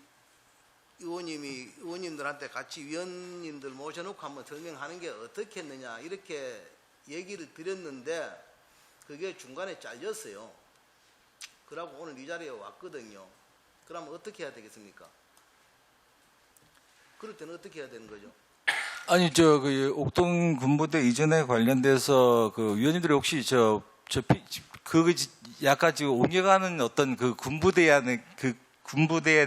의원님들한테 같이 위원님들 모셔놓고 한번 설명하는 게 어떻겠느냐 이렇게 얘기를 드렸는데 그게 중간에 잘렸어요. 그러고 오늘 이 자리에 왔거든요. 그러면 어떻게 해야 되겠습니까? 그럴 때는 어떻게 해야 되는 거죠? 아니 그 옥동 군부대 이전에 관련돼서 그 위원님들이 혹시 그 약간 지금 옮겨가는 어떤 그 군부대에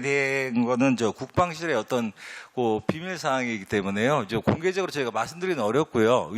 대한 거는 국방실의 어떤 그 비밀 사항이기 때문에요. 공개적으로 저희가 말씀드리는 어렵고요.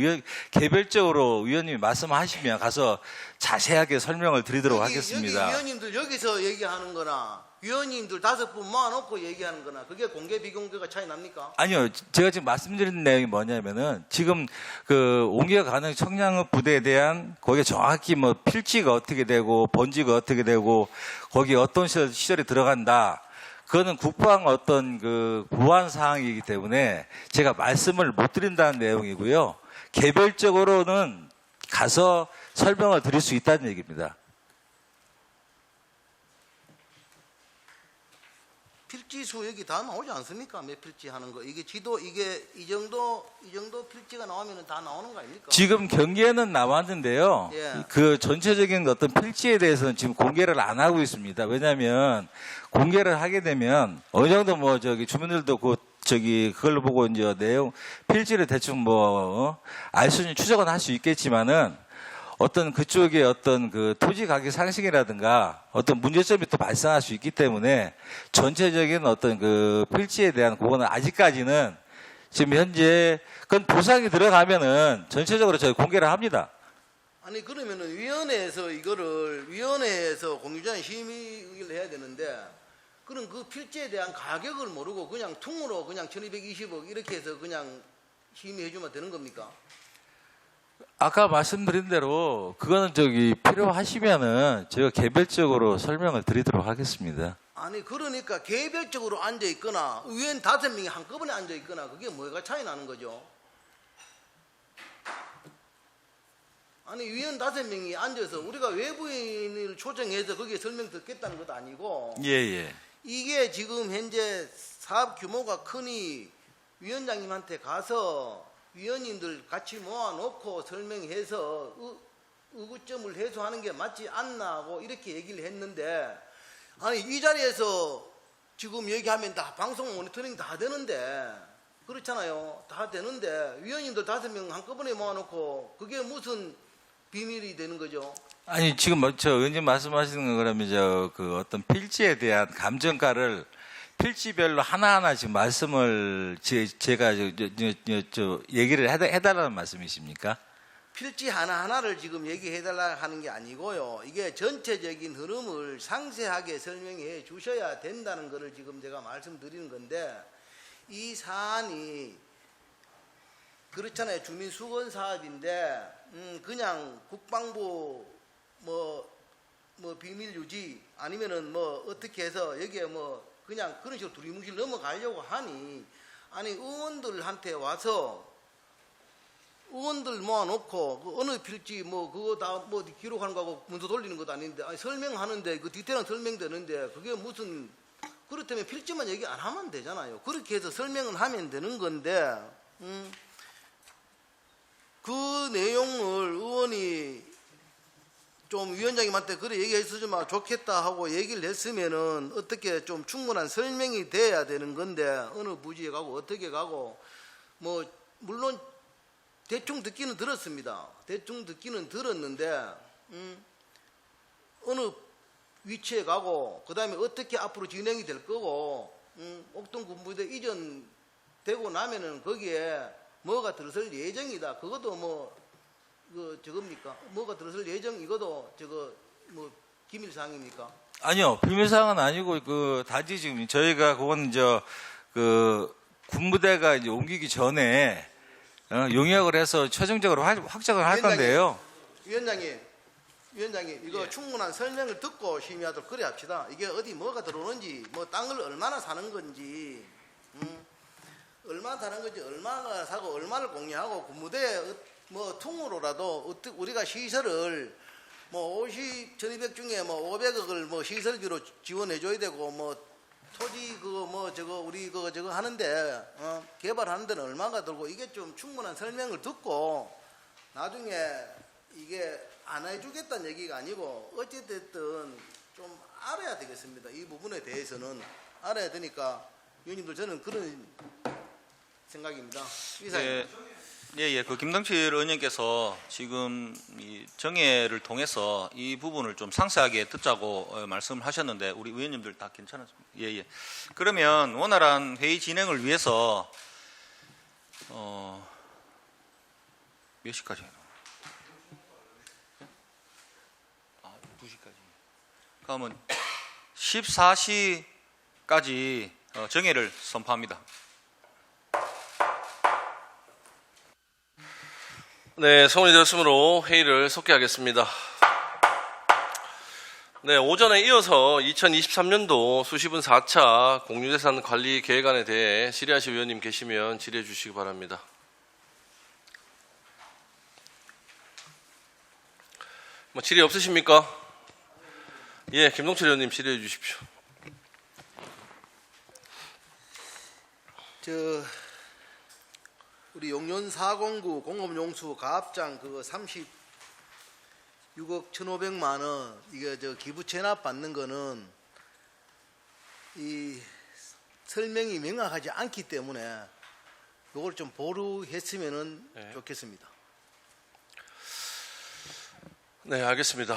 개별적으로 위원님이 말씀하시면 가서 자세하게 설명을 드리도록 하겠습니다. 여기 위원님들 여기서 얘기하는 거나 위원님들 5분 모아놓고 얘기하는 거나 그게 공개 비공개가 차이 납니까? 아니요. 제가 지금 말씀드리는 내용이 뭐냐면은 지금 그 옮겨가는 청량읍 부대에 대한 거기에 정확히 뭐 필지가 어떻게 되고 번지가 어떻게 되고 거기에 어떤 시설이 들어간다. 그거는 국방 어떤 그 보안 사항이기 때문에 제가 말씀을 못 드린다는 내용이고요. 개별적으로는 가서 설명을 드릴 수 있다는 얘기입니다. 필지수 여기 다 나오지 않습니까? 몇 필지 하는 거. 이게 지도 이게 이 정도 필지가 나오면 다 나오는 거 아닙니까? 지금 경기에는 나왔는데요. 예. 그 전체적인 어떤 필지에 대해서는 지금 공개를 안 하고 있습니다. 왜냐하면 공개를 하게 되면 어느 정도 뭐 주민들도 그걸로 보고 이제 내용 필지를 대충 알 수 있는 추적은 할 수 있겠지만은 어떤 그쪽에 어떤 그 토지 가격 상승이라든가 어떤 문제점이 또 발생할 수 있기 때문에 전체적인 어떤 그 필지에 대한 그거는 아직까지는 지금 현재 그건 보상이 들어가면은 전체적으로 저희 공개를 합니다. 아니 그러면은 위원회에서 공유자의 심의를 해야 되는데 그럼 그 필지에 대한 가격을 모르고 그냥 퉁으로 그냥 1220억 이렇게 해서 그냥 심의해 주면 되는 겁니까? 아까 말씀드린 대로 그거는 필요하시면은 제가 개별적으로 설명을 드리도록 하겠습니다. 아니 그러니까 개별적으로 앉아 있거나 위원 5명이 한꺼번에 앉아 있거나 그게 뭐가 차이 나는 거죠? 아니 위원 5명이 앉아서 우리가 외부인을 초청해서 거기에 설명 듣겠다는 것도 아니고 예. 이게 지금 현재 사업 규모가 크니 위원장님한테 가서 위원님들 같이 모아놓고 설명해서 의구점을 해소하는 게 맞지 않나 하고 이렇게 얘기를 했는데 아니 이 자리에서 지금 얘기하면 다 방송 모니터링 다 되는데 그렇잖아요. 다 되는데 위원님들 5명 한꺼번에 모아놓고 그게 무슨 비밀이 되는 거죠? 아니 지금 의원님 말씀하시는 거 그러면 그 어떤 필지에 대한 감정가를 필지별로 하나하나 지금 말씀을 제가 얘기를 해달라는 말씀이십니까? 필지 하나하나를 지금 얘기해달라 하는 게 아니고요. 이게 전체적인 흐름을 상세하게 설명해 주셔야 된다는 것을 지금 제가 말씀드리는 건데 이 사안이 그렇잖아요. 주민수건 사업인데 그냥 국방부 비밀 유지 아니면은 어떻게 해서 여기에 그냥 그런 식으로 두리뭉실 넘어가려고 하니 아니 의원들한테 와서 의원들 모아놓고 그 어느 필지 그거 다 기록하는 거하고 문서 돌리는 것도 아닌데 아니 설명하는데 그 디테일한 설명되는데 그게 무슨 그렇다면 필지만 얘기 안 하면 되잖아요. 그렇게 해서 설명을 하면 되는 건데 그 내용을 의원이 좀 위원장님한테 그래 얘기했으면 좋겠다 하고 얘기를 했으면은 어떻게 좀 충분한 설명이 돼야 되는 건데 어느 부지에 가고 어떻게 가고 물론 대충 듣기는 들었습니다. 대충 듣기는 들었는데 어느 위치에 가고 그 다음에 어떻게 앞으로 진행이 될 거고 옥동 군부대 이전되고 나면은 거기에 뭐가 들어설 예정이다. 그것도 저겁니까? 뭐가 들어설 예정 이것도 기밀 사항입니까? 아니요, 비밀 사항은 아니고 다지 지금 저희가 그건 군부대가 이제 옮기기 전에 용역을 해서 최종적으로 확정을 할 건데요. 위원장님 이거 충분한 설명을 듣고 심의하도록 그래 합시다. 이게 어디 뭐가 들어오는지 땅을 얼마나 사는 건지 얼마나 사는 건지 얼마나 사고 얼마를 공유하고 군부대 통으로라도 우리가 시설을 1200 중에 500억을 시설비로 지원해 줘야 되고 토지 우리 저거 하는데 개발하는 데는 얼마가 들고 이게 좀 충분한 설명을 듣고 나중에 이게 안 해주겠다는 얘기가 아니고 어찌됐든 좀 알아야 되겠습니다. 이 부분에 대해서는 알아야 되니까 위원님들 저는 그런 생각입니다. 이사님. 그 김동필 의원님께서 지금 이 정회를 통해서 이 부분을 좀 상세하게 듣자고 말씀을 하셨는데 우리 의원님들 다 괜찮았습니다. 예. 그러면 원활한 회의 진행을 위해서 몇 시까지? 2시까지. 그러면 14시까지 정회를 선포합니다. 네, 소원이 되었으므로 회의를 속개하겠습니다. 네, 오전에 이어서 2023년도 수시분 4차 공유재산 관리 계획안에 대해 질의하실 위원님 계시면 질의해 주시기 바랍니다. 질의 없으십니까? 예, 김동철 의원님 질의해 주십시오. 우리 용년 409 공업용수 가압장 36억 1,500만 원 이거 기부 체납 받는 거는 이 설명이 명확하지 않기 때문에 이걸 좀 보류했으면은 좋겠습니다. 네, 알겠습니다.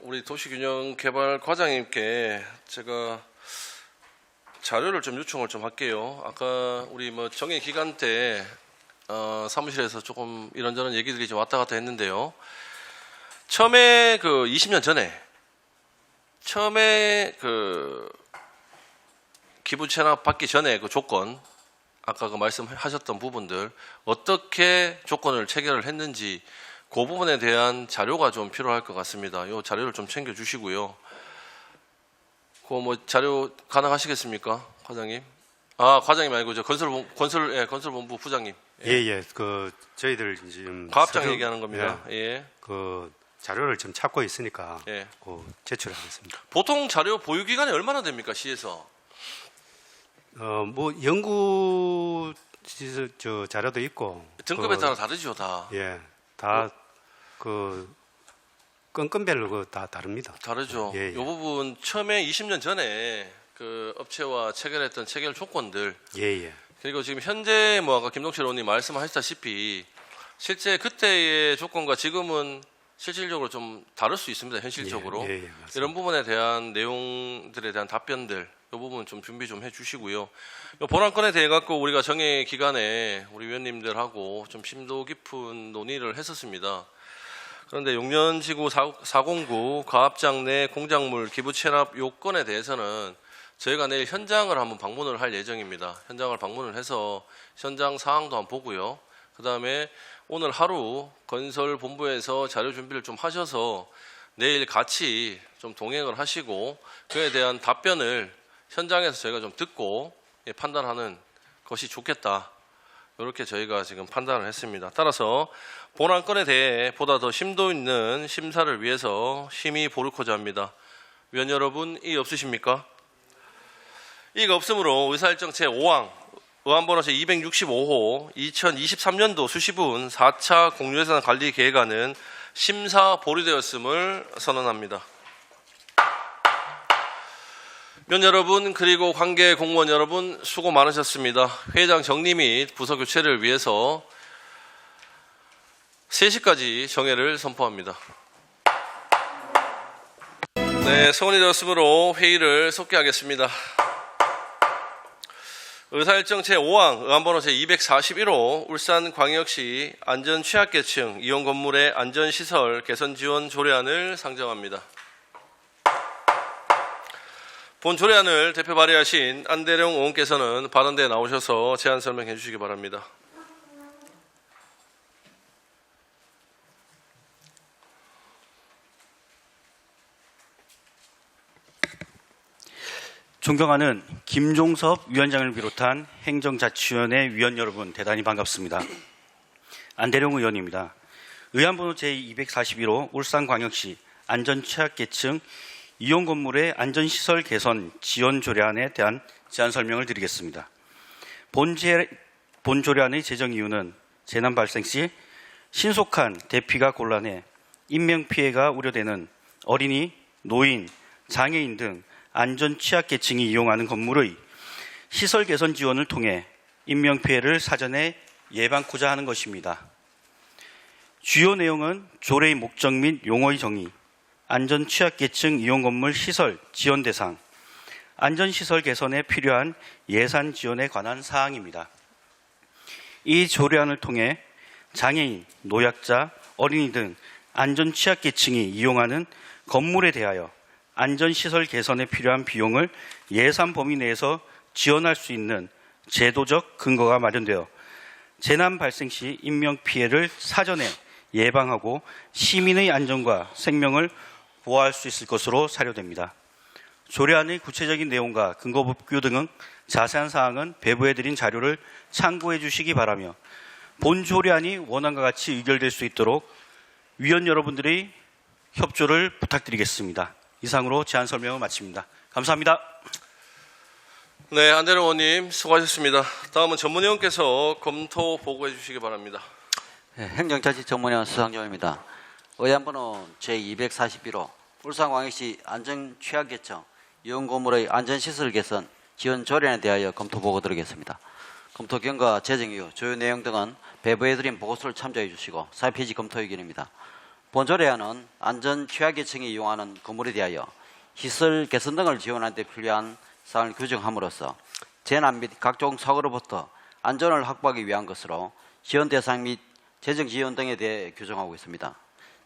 우리 도시균형개발과장님께 제가 자료를 좀 요청을 좀 할게요. 아까 우리 정해 기간 때 사무실에서 조금 이런저런 얘기들이 좀 왔다 갔다 했는데요. 처음에 20년 전에 기부 체납 받기 전에 그 조건, 아까 말씀하셨던 부분들 어떻게 조건을 체결을 했는지 그 부분에 대한 자료가 좀 필요할 것 같습니다. 이 자료를 좀 챙겨 주시고요. 자료 가능하시겠습니까, 과장님? 과장님 아니고 건설본부 부장님. 예. 저희들 지금 가압장 얘기하는 겁니다. 예. 자료를 좀 찾고 있으니까 예. 제출하겠습니다. 보통 자료 보유 기간이 얼마나 됩니까, 시에서? 연구 자료도 있고 등급에 따라 다르죠, 다. 예, 다 건건별로 다 다릅니다. 다르죠. 예. 이 부분 처음에 20년 전에 업체와 체결했던 체결 조건들. 예. 그리고 지금 현재 아까 김동철 의원님 말씀하셨다시피 실제 그때의 조건과 지금은 실질적으로 좀 다를 수 있습니다. 현실적으로. 예, 이런 부분에 대한 내용들에 대한 답변들 이 부분 좀 준비 좀 해주시고요. 이 본안건에 대해 갖고 우리가 정해 기간에 우리 위원님들하고 좀 심도 깊은 논의를 했었습니다. 그런데 용년지구 409 가압장 내 공작물 기부 체납 요건에 대해서는 저희가 내일 현장을 한번 방문을 할 예정입니다. 현장을 방문을 해서 현장 상황도 한번 보고요. 그 다음에 오늘 하루 건설본부에서 자료 준비를 좀 하셔서 내일 같이 좀 동행을 하시고 그에 대한 답변을 현장에서 저희가 좀 듣고 판단하는 것이 좋겠다. 이렇게 저희가 지금 판단을 했습니다. 따라서 본안건에 대해 보다 더 심도 있는 심사를 위해서 심의 보류코자 합니다. 위원 여러분, 이의 없으십니까? 이의가 없으므로 의사일정 제5항 의안번호 제265호 2023년도 수시분 4차 공유재산 관리 계획안은 심사 보류되었음을 선언합니다. 위원 여러분 그리고 관계 공무원 여러분 수고 많으셨습니다. 회의장 정리 및 부서 교체를 위해서 3시까지 정회를 선포합니다. 네, 소원이 되었으므로 회의를 속개하겠습니다. 의사일정 제5항 의안번호 제241호 울산광역시 안전취약계층 이용 건물의 안전시설 개선 지원 조례안을 상정합니다. 본 조례안을 대표 발의하신 안대령 의원께서는 발언대에 나오셔서 제안 설명해 주시기 바랍니다. 존경하는 김종섭 위원장을 비롯한 행정자치위원회 위원 여러분 대단히 반갑습니다. 안대령 의원입니다. 의안번호 제241호 울산광역시 안전취약계층 이용 건물의 안전시설 개선 지원 조례안에 대한 제안 설명을 드리겠습니다. 본 조례안의 제정 이유는 재난 발생 시 신속한 대피가 곤란해 인명피해가 우려되는 어린이, 노인, 장애인 등 안전 취약계층이 이용하는 건물의 시설 개선 지원을 통해 인명피해를 사전에 예방코자 하는 것입니다. 주요 내용은 조례의 목적 및 용어의 정의, 안전취약계층 이용건물 시설 지원 대상, 안전시설 개선에 필요한 예산 지원에 관한 사항입니다. 이 조례안을 통해 장애인, 노약자, 어린이 등 안전취약계층이 이용하는 건물에 대하여 안전시설 개선에 필요한 비용을 예산 범위 내에서 지원할 수 있는 제도적 근거가 마련되어 재난 발생 시 인명피해를 사전에 예방하고 시민의 안전과 생명을 보호할 수 있을 것으로 사료됩니다. 조례안의 구체적인 내용과 근거법규 등은 자세한 사항은 배부해드린 자료를 참고해 주시기 바라며 본 조례안이 원안과 같이 의결될 수 있도록 위원 여러분들의 협조를 부탁드리겠습니다. 이상으로 제안 설명을 마칩니다. 감사합니다. 네, 안대령 의원님 수고하셨습니다. 다음은 전문위원께서 검토 보고해 주시기 바랍니다. 네, 행정자치전문위원 수상조입니다. 의안번호 제241호 울산광역시 안전취약계층 이용건물의 안전시설 개선 지원 조례안에 대하여 검토 보고 드리겠습니다. 검토 경과 재정 이유, 주요 내용 등은 배부해드린 보고서를 참조해 주시고 4페이지 검토 의견입니다. 본 조례안은 안전취약계층이 이용하는 건물에 대하여 시설 개선 등을 지원하는 데 필요한 사항을 규정함으로써 재난 및 각종 사고로부터 안전을 확보하기 위한 것으로 지원 대상 및 재정 지원 등에 대해 규정하고 있습니다.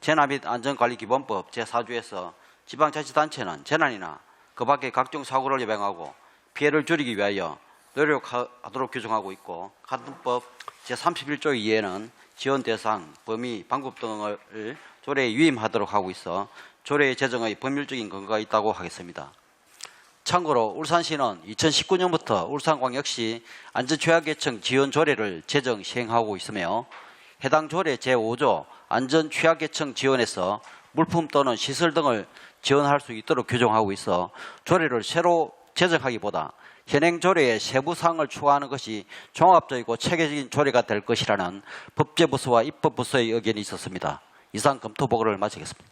재난 및 안전관리기본법 제4조에서 지방자치단체는 재난이나 그 밖의 각종 사고를 예방하고 피해를 줄이기 위하여 노력하도록 규정하고 있고 같은 법 제31조 2에는 지원 대상, 범위, 방법 등을 조례에 위임하도록 하고 있어 조례 제정의 법률적인 근거가 있다고 하겠습니다. 참고로 울산시는 2019년부터 울산광역시 안전취약계층 지원 조례를 제정 시행하고 있으며 해당 조례 제5조 안전취약계층 지원에서 물품 또는 시설 등을 지원할 수 있도록 규정하고 있어 조례를 새로 제정하기보다 현행 조례의 세부 사항을 추가하는 것이 종합적이고 체계적인 조례가 될 것이라는 법제부서와 입법부서의 의견이 있었습니다. 이상 검토 보고를 마치겠습니다.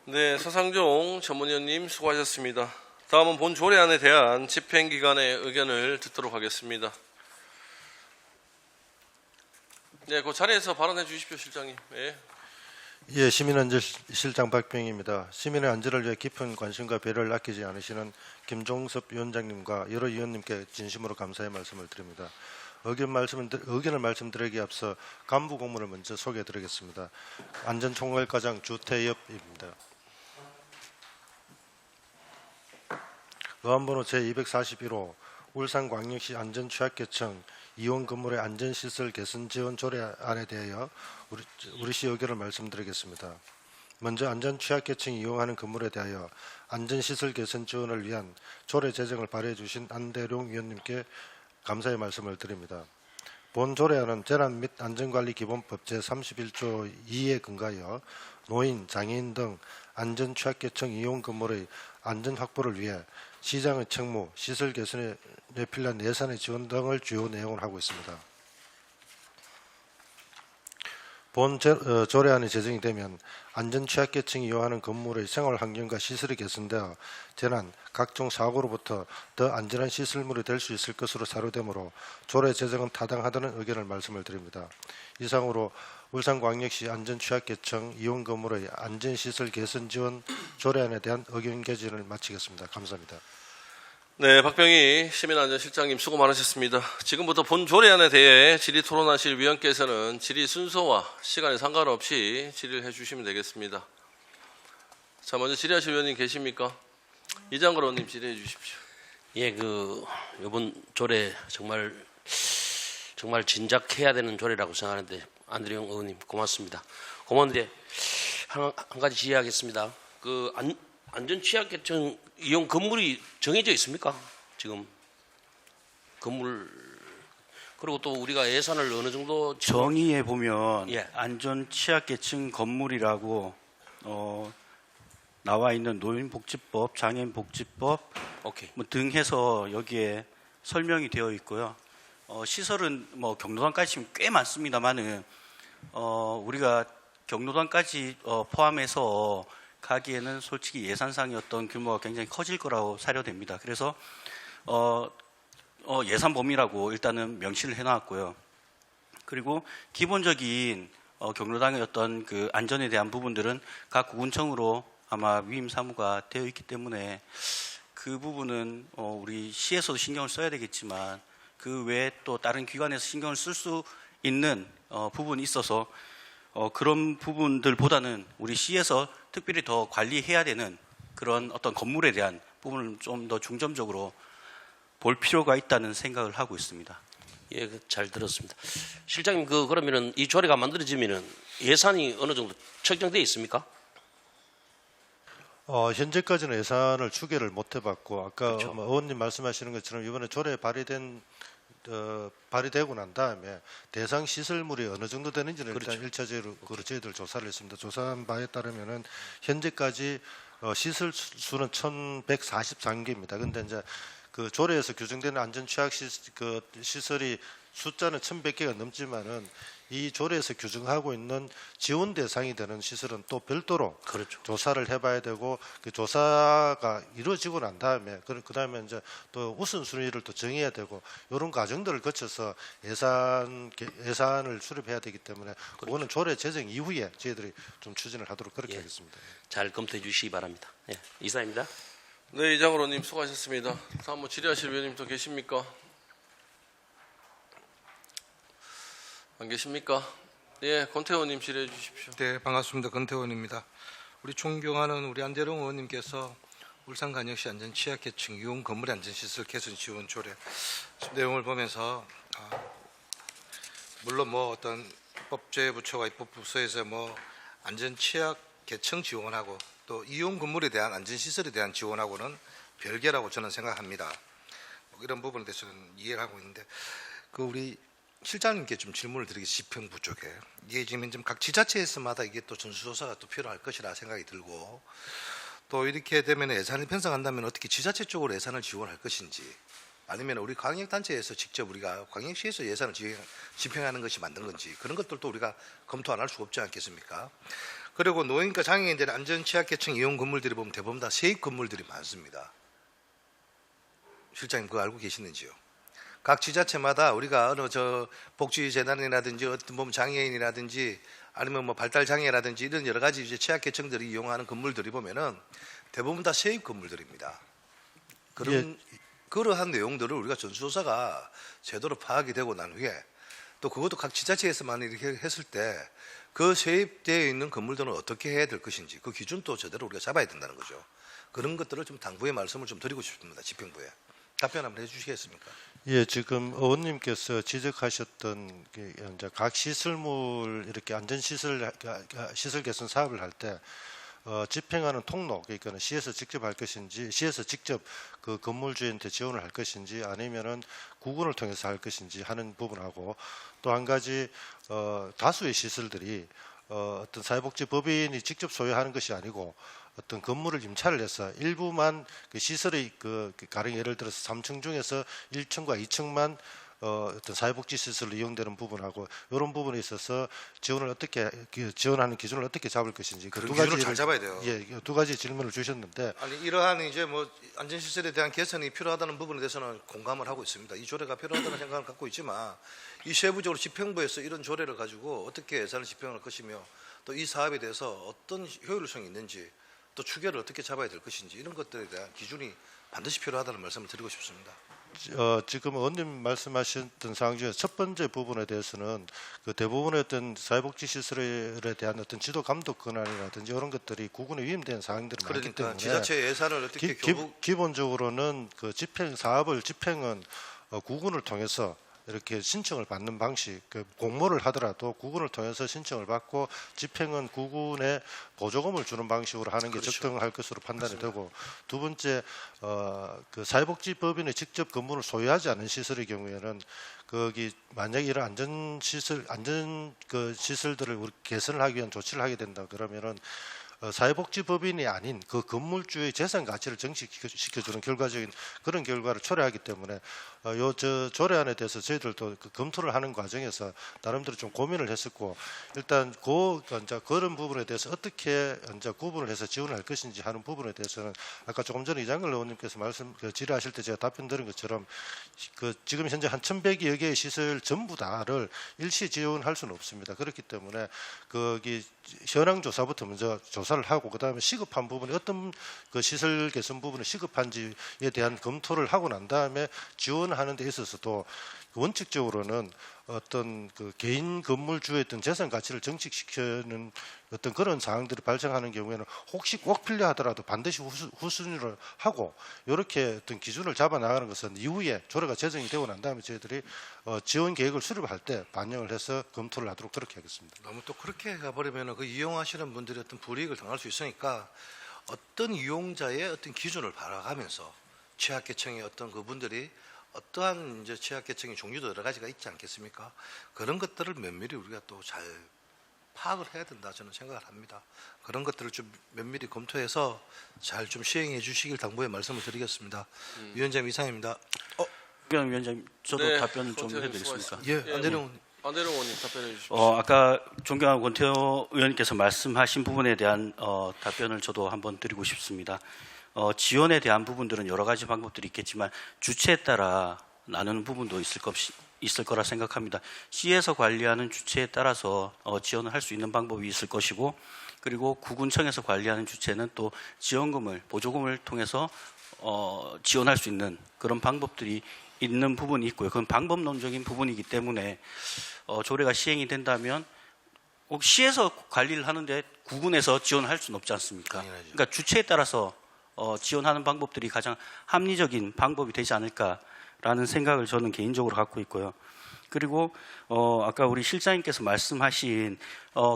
네, 서상종 전문위원님 수고하셨습니다. 다음은 본 조례안에 대한 집행기관의 의견을 듣도록 하겠습니다. 네, 그 자리에서 발언해 주십시오, 실장님. 네. 예, 시민안전실장 박병입니다. 시민의 안전을 위해 깊은 관심과 배려를 아끼지 않으시는 김종섭 위원장님과 여러 위원님께 진심으로 감사의 말씀을 드립니다. 의견을 말씀드리기에 앞서 간부 공문을 먼저 소개해 드리겠습니다. 안전총괄과장 주태엽입니다. 의안번호 제241호 울산광역시 안전취약계층 이용 건물의 안전시설 개선 지원 조례안에 대하여 우리 시 의견을 말씀드리겠습니다. 먼저 안전취약계층이 이용하는 건물에 대하여 안전시설 개선 지원을 위한 조례 제정을 발의해 주신 안대룡 위원님께 감사의 말씀을 드립니다. 본 조례안은 재난 및 안전관리기본법 제31조 2에 근거하여 노인, 장애인 등 안전취약계층 이용 건물의 안전 확보를 위해 시장의 책무, 시설 개선에 필요한 예산의 지원 등을 주요 내용을 하고 있습니다. 본 조례안이 제정이 되면 안전취약계층이 이용하는 건물의 생활환경과 시설이 개선되어 재난, 각종 사고로부터 더 안전한 시설물이 될 수 있을 것으로 사료되므로 조례 제정은 타당하다는 의견을 말씀을 드립니다. 이상으로 울산광역시 안전취약계층 이용 건물의 안전시설 개선 지원 조례안에 대한 의견 개진을 마치겠습니다. 감사합니다. 네, 박병희 시민안전실장님 수고 많으셨습니다. 지금부터 본 조례안에 대해 질의 토론하실 위원께서는 질의 순서와 시간에 상관없이 질의를 해주시면 되겠습니다. 자, 먼저 질의하실 위원님 계십니까? 이장걸 의원님 질의해 주십시오. 예, 이번 조례 정말 진작해야 되는 조례라고 생각하는데 안대령 의원님 고맙습니다. 고마운데 한 가지 질의하겠습니다. 안전취약계층 이용 건물이 정해져 있습니까? 지금 건물 그리고 또 우리가 예산을 어느 정도 정의에 보면 예. 안전취약계층 건물이라고 나와 있는 노인복지법, 장애인복지법 오케이. 등 해서 여기에 설명이 되어 있고요. 시설은 경로당까지 꽤 많습니다만은 우리가 경로당까지 포함해서 가기에는 솔직히 예산상의 어떤 규모가 굉장히 커질 거라고 사료됩니다. 그래서 예산 범위라고 일단은 명시를 해놨고요. 그리고 기본적인 경로당의 어떤 그 안전에 대한 부분들은 각 구군청으로 아마 위임 사무가 되어 있기 때문에 그 부분은 우리 시에서도 신경을 써야 되겠지만 그 외에 또 다른 기관에서 신경을 쓸 수 있는 부분이 있어서 그런 부분들보다는 우리 시에서 특별히 더 관리해야 되는 그런 어떤 건물에 대한 부분을 좀 더 중점적으로 볼 필요가 있다는 생각을 하고 있습니다. 예, 잘 들었습니다. 실장님, 그러면은 이 조례가 만들어지면은 예산이 어느 정도 책정돼 있습니까? 현재까지는 예산을 추계를 못 해봤고 아까 그렇죠. 의원님 말씀하시는 것처럼 이번에 조례 발의되고 난 다음에 대상 시설물이 어느 정도 되는지는 그렇죠. 일단 1차적으로 저희들 조사를 했습니다. 조사한 바에 따르면은 현재까지 시설 수는 1,143개입니다. 근데 이제 그 조례에서 규정되는 안전 취약 시설이 숫자는 1,100개가 넘지만은 이 조례에서 규정하고 있는 지원 대상이 되는 시설은 또 별도로 그렇죠. 조사를 해봐야 되고 그 조사가 이루어지고 난 다음에 그다음에 이제 또 우선순위를 또 정해야 되고 이런 과정들을 거쳐서 예산을 수립해야 되기 때문에 그거는 조례 제정 이후에 저희들이 좀 추진을 하도록 그렇게 예. 하겠습니다. 잘 검토해 주시기 바랍니다. 예, 이사입니다. 네, 이장으로님 수고하셨습니다. 다음 뭐 질의하실 위원님 또 계십니까? 안 계십니까? 예, 권태호님 질의해 주십시오. 네, 반갑습니다. 권태원입니다. 우리 존경하는 우리 안재롱 의원님께서 울산광역시 안전취약계층 유흥 건물 안전시설 개선 지원 조례 내용을 보면서 물론 뭐 어떤 법제부처와 입법부서에서 뭐 안전취약계층 지원하고 또 이용 건물에 대한 안전시설에 대한 지원하고는 별개라고 저는 생각합니다. 이런 부분에 대해서는 이해를 하고 있는데 우리 실장님께 좀 질문을 드리겠습니다. 지평부 쪽에 이게 지금 각 지자체에서마다 이게 또 전수조사가 또 필요할 것이라 생각이 들고 또 이렇게 되면 예산을 편성한다면 어떻게 지자체 쪽으로 예산을 지원할 것인지 아니면 우리 광역단체에서 직접 우리가 광역시에서 예산을 집행하는 것이 맞는 건지 그런 것들도 우리가 검토 안 할 수가 없지 않겠습니까? 그리고 노인과 장애인들의 안전취약계층 이용 건물들이 보면 대부분 다 세입 건물들이 많습니다. 실장님 그거 알고 계시는지요? 각 지자체마다 우리가 어느 복지재단이라든지 어떤 몸 장애인이라든지 아니면 뭐 발달 장애라든지 이런 여러 가지 이제 취약계층들이 이용하는 건물들이 보면은 대부분 다 세입 건물들입니다. 그러한 내용들을 우리가 전수조사가 제대로 파악이 되고 난 후에 또 그것도 각 지자체에서만 이렇게 했을 때 그 세입되어 있는 건물들은 어떻게 해야 될 것인지 그 기준도 제대로 우리가 잡아야 된다는 거죠. 그런 것들을 좀 당부의 말씀을 좀 드리고 싶습니다. 집행부에. 답변 한번 해주시겠습니까? 예, 지금 의원님께서 지적하셨던 이제 각 시설물 이렇게 안전시설 시설 개선 사업을 할 때 집행하는 통로 그러니까 시에서 직접 할 것인지 시에서 직접 그 건물 주인한테 지원을 할 것인지 아니면은 구군을 통해서 할 것인지 하는 부분하고 또 한 가지 다수의 시설들이 어떤 사회복지법인이 직접 소유하는 것이 아니고 어떤 건물을 임차를 해서 일부만 그 시설의 가령 예를 들어서 3층 중에서 1층과 2층만 어떤 사회복지 시설로 이용되는 부분하고 이런 부분에 있어서 지원을 어떻게 지원하는 기준을 어떻게 잡을 것인지 그 두 기준을 잘 잡아야 돼요. 예, 두 가지 질문을 주셨는데 아니 이러한 이제 뭐 안전시설에 대한 개선이 필요하다는 부분에 대해서는 공감을 하고 있습니다. 이 조례가 필요하다는 생각을 갖고 있지만 이 세부적으로 집행부에서 이런 조례를 가지고 어떻게 예산을 집행할 것이며 또 이 사업에 대해서 어떤 효율성이 있는지 또 추계를 어떻게 잡아야 될 것인지 이런 것들에 대한 기준이 반드시 필요하다는 말씀을 드리고 싶습니다. 지금 의원님 말씀하셨던 사항 중에 첫 번째 부분에 대해서는 그 대부분의 어떤 사회복지 시설에 대한 어떤 지도 감독 권한이라든지 이런 것들이 구군에 위임된 사항들이 많기 그러니까 때문에 지자체 예산을 어떻게 기본적으로는 그 사업을 집행은 구군을 통해서 이렇게 신청을 받는 방식, 그 공모를 하더라도 구군을 통해서 신청을 받고 집행은 구군에 보조금을 주는 방식으로 하는 게 그렇죠. 적당할 것으로 판단이 맞습니다. 되고 두 번째 그 사회복지법인이 직접 건물을 소유하지 않은 시설의 경우에는 거기 만약에 이런 안전 시설들을 우리 개선을 하기 위한 조치를 하게 된다 그러면은 사회복지법인이 아닌 그 건물주의 재산 가치를 증식시켜주는 결과적인 그런 결과를 초래하기 때문에 저 조례안에 대해서 저희들도 그 검토를 하는 과정에서 나름대로 좀 고민을 했었고 일단 이제 그런 부분에 대해서 어떻게 이제 구분을 해서 지원을 할 것인지 하는 부분에 대해서는 아까 조금 전에 이장걸 의원님께서 질의하실 때 제가 답변 드린 것처럼 지금 현재 한 1,100여 개의 시설 전부 다를 일시 지원할 수는 없습니다. 그렇기 때문에 거기 현황 조사부터 먼저 조사를 하고 그다음에 시급한 부분에 어떤 그 시설 개선 부분에 시급한지에 대한 검토를 하고 난 다음에 지원하는 데 있어서도 원칙적으로는 어떤 그 개인 건물주의 어떤 재산 가치를 증식시키는 어떤 그런 사항들이 발생하는 경우에는 혹시 꼭 필요하더라도 반드시 후순위를 하고 이렇게 어떤 기준을 잡아 나가는 것은 이후에 조례가 제정이 되고 난 다음에 저희들이 지원 계획을 수립할 때 반영을 해서 검토를 하도록 그렇게 하겠습니다. 너무 또 그렇게 가버리면 그 이용하시는 분들이 어떤 불이익을 당할 수 있으니까 어떤 이용자의 어떤 기준을 바라가면서 취약계층의 어떤 그분들이 어떠한 이제 취약계층의 종류도 여러 가지가 있지 않겠습니까? 그런 것들을 면밀히 우리가 또 잘 파악을 해야 된다 저는 생각을 합니다. 그런 것들을 좀 면밀히 검토해서 잘 좀 시행해 주시길 당부의 말씀을 드리겠습니다. 위원장 이상입니다. 위원장님, 저도 네, 답변 좀 권태호 해드리겠습니까? 예, 안대령 의원님. 안대령 의원님 답변해 주십시오. 아까 존경하는 권태호 의원님께서 말씀하신 부분에 대한 답변을 저도 한번 드리고 싶습니다. 지원에 대한 부분들은 여러 가지 방법들이 있겠지만 주체에 따라 나누는 부분도 있을 거라 생각합니다. 시에서 관리하는 주체에 따라서 지원을 할 수 있는 방법이 있을 것이고 그리고 구군청에서 관리하는 주체는 또 지원금을 보조금을 통해서 지원할 수 있는 그런 방법들이 있는 부분이 있고요. 그건 방법론적인 부분이기 때문에 조례가 시행이 된다면 꼭 시에서 관리를 하는데 구군에서 지원할 수는 없지 않습니까? 그러니까 주체에 따라서 지원하는 방법들이 가장 합리적인 방법이 되지 않을까라는 생각을 저는 개인적으로 갖고 있고요. 그리고 아까 우리 실장님께서 말씀하신